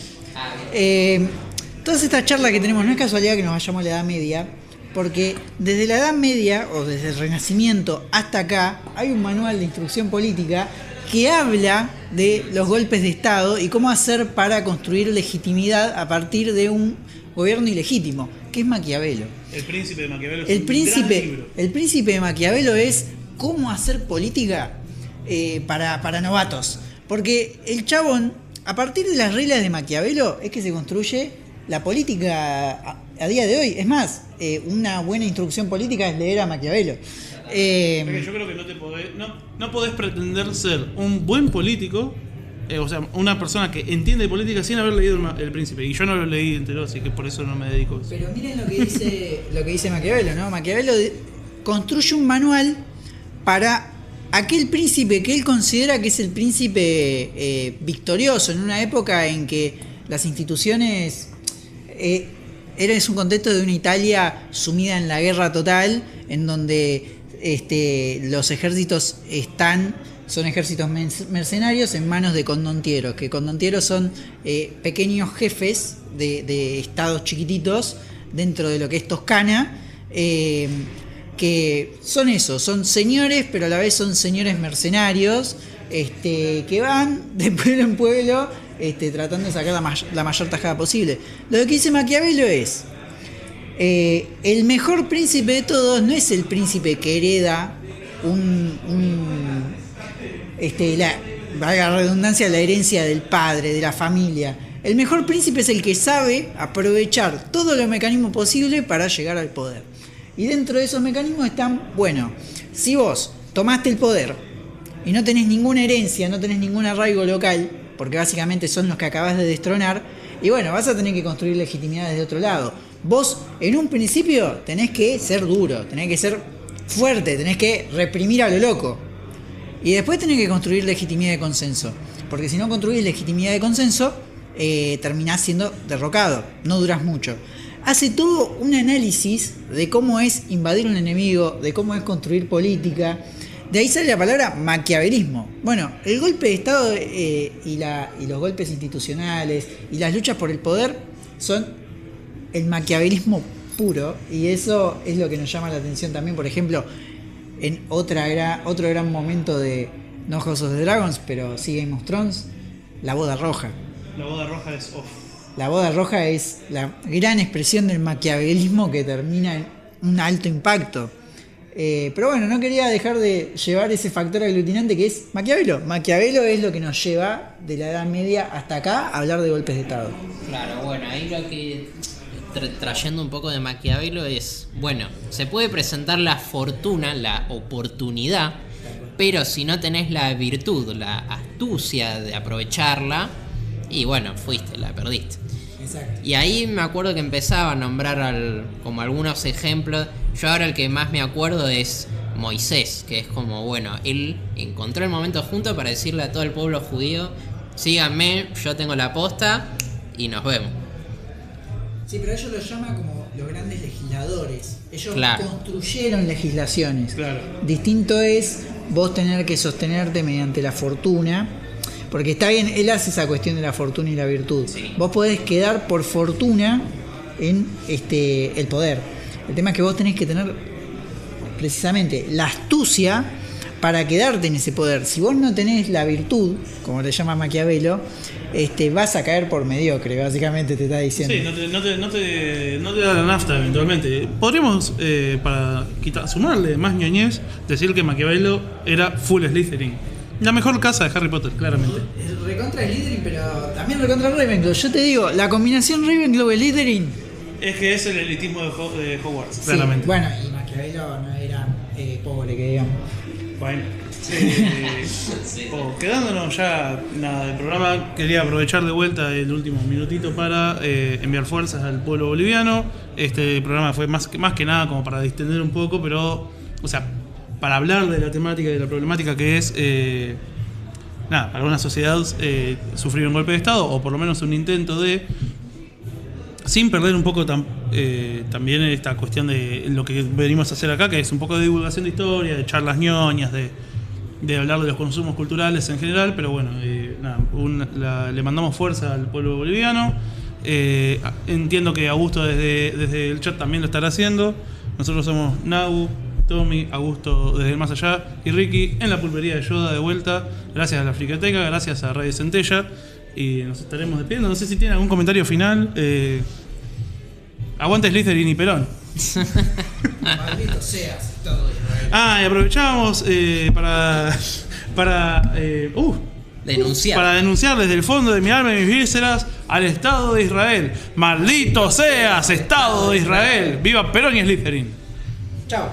Todas estas charlas que tenemos, no es casualidad que nos vayamos a la Edad Media, porque desde la Edad Media, o desde el Renacimiento hasta acá, hay un manual de instrucción política que habla de los golpes de Estado y cómo hacer para construir legitimidad a partir de un gobierno ilegítimo, que es Maquiavelo. El príncipe de Maquiavelo es El un gran libro. príncipe de Maquiavelo es cómo hacer política para novatos. Porque el chabón, a partir de las reglas de Maquiavelo, es que se construye la política a día de hoy. Es más, una buena instrucción política es leer a Maquiavelo. Porque yo creo que no podés pretender ser un buen político, o sea, una persona que entiende política sin haber leído El Príncipe. Y yo no lo leí entero, así que por eso no me dedico a eso. Pero miren lo que dice Maquiavelo, ¿no? Maquiavelo construye un manual para aquel príncipe que él considera que es el príncipe victorioso en una época en que las instituciones es un contexto de una Italia sumida en la guerra total, en donde los ejércitos son ejércitos mercenarios en manos de condotieros, que condotieros son pequeños jefes de estados chiquititos dentro de lo que es Toscana, que son señores, pero a la vez son señores mercenarios, que van de pueblo en pueblo tratando de sacar la mayor tajada posible. Lo que dice Maquiavelo es, el mejor príncipe de todos no es el príncipe que hereda valga la redundancia, la herencia del padre, de la familia. El mejor príncipe es el que sabe aprovechar todos los mecanismos posibles para llegar al poder. Y dentro de esos mecanismos están, bueno, si vos tomaste el poder y no tenés ninguna herencia, no tenés ningún arraigo local, porque básicamente son los que acabás de destronar, y bueno, vas a tener que construir legitimidad desde otro lado. Vos, en un principio, tenés que ser duro, tenés que ser fuerte, tenés que reprimir a lo loco. Y después tenés que construir legitimidad de consenso. Porque si no construís legitimidad de consenso, terminás siendo derrocado, no durás mucho. hace todo un análisis de cómo es invadir un enemigo, de cómo es construir política. De ahí sale la palabra maquiavelismo. Bueno, el golpe de Estado y los golpes institucionales y las luchas por el poder son el maquiavelismo puro, y eso es lo que nos llama la atención también, por ejemplo, en otro gran momento de no House of the Dragons, pero sí Game of Thrones, la boda roja. La boda roja es off. La boda roja es la gran expresión del maquiavelismo que termina en un alto impacto. Pero bueno, no quería dejar de llevar ese factor aglutinante que es Maquiavelo. Maquiavelo es lo que nos lleva de la Edad Media hasta acá a hablar de golpes de Estado. Claro, bueno, ahí lo que trayendo un poco de Maquiavelo es, bueno, se puede presentar la fortuna, la oportunidad, pero si no tenés la virtud, la astucia de aprovecharla, y bueno, la perdiste. Exacto. Y ahí me acuerdo que empezaba a nombrar como algunos ejemplos. Yo ahora el que más me acuerdo es Moisés, que es como, bueno, él encontró el momento justo para decirle a todo el pueblo judío: síganme, yo tengo la posta y nos vemos. Sí, pero ellos los llaman como los grandes legisladores. Ellos Claro. construyeron legislaciones. Claro. Distinto es vos tener que sostenerte mediante la fortuna. Porque está bien, él hace esa cuestión de la fortuna y la virtud. Sí. Vos podés quedar por fortuna en el poder. El tema es que vos tenés que tener precisamente la astucia para quedarte en ese poder. Si vos no tenés la virtud, como le llama Maquiavelo, vas a caer por mediocre, básicamente te está diciendo. Sí, no te da la nafta eventualmente. Podríamos, para sumarle más ñoñez, decir que Maquiavelo era full Slytherin. La mejor casa de Harry Potter, claramente. Recontra Slytherin, pero también recontra Ravenclaw. Yo te digo, la combinación Ravenclaw-Slytherin. Es que es el elitismo de Hogwarts, Sí, claramente. bueno, y Maquiavelo no era pobre, que digamos. Bueno, quedándonos ya nada del programa, quería aprovechar de vuelta el último minutito para enviar fuerzas al pueblo boliviano. Este programa fue más que nada como para distender un poco, pero, o sea, para hablar de la temática y de la problemática que es, para una sociedad sufrir un golpe de Estado, o por lo menos un intento de, sin perder un poco también esta cuestión de lo que venimos a hacer acá, que es un poco de divulgación de historia, de charlas ñoñas, de hablar de los consumos culturales en general, pero bueno, le mandamos fuerza al pueblo boliviano. Entiendo que Augusto desde el chat también lo estará haciendo. Nosotros somos Nau, Tommy, Augusto desde el más allá y Ricky en la pulpería de Yoda de vuelta. Gracias a la Fricateca, gracias a Radio Centella. Y nos estaremos despidiendo. No sé si tiene algún comentario final. Aguante Slytherin y Perón. Maldito seas, todo Israel. Y aprovechamos para denunciar desde el fondo de mi alma y mis vísceras al Estado de Israel. ¡Maldito seas, Estado de Israel! ¡Viva Perón y Slytherin! Chao.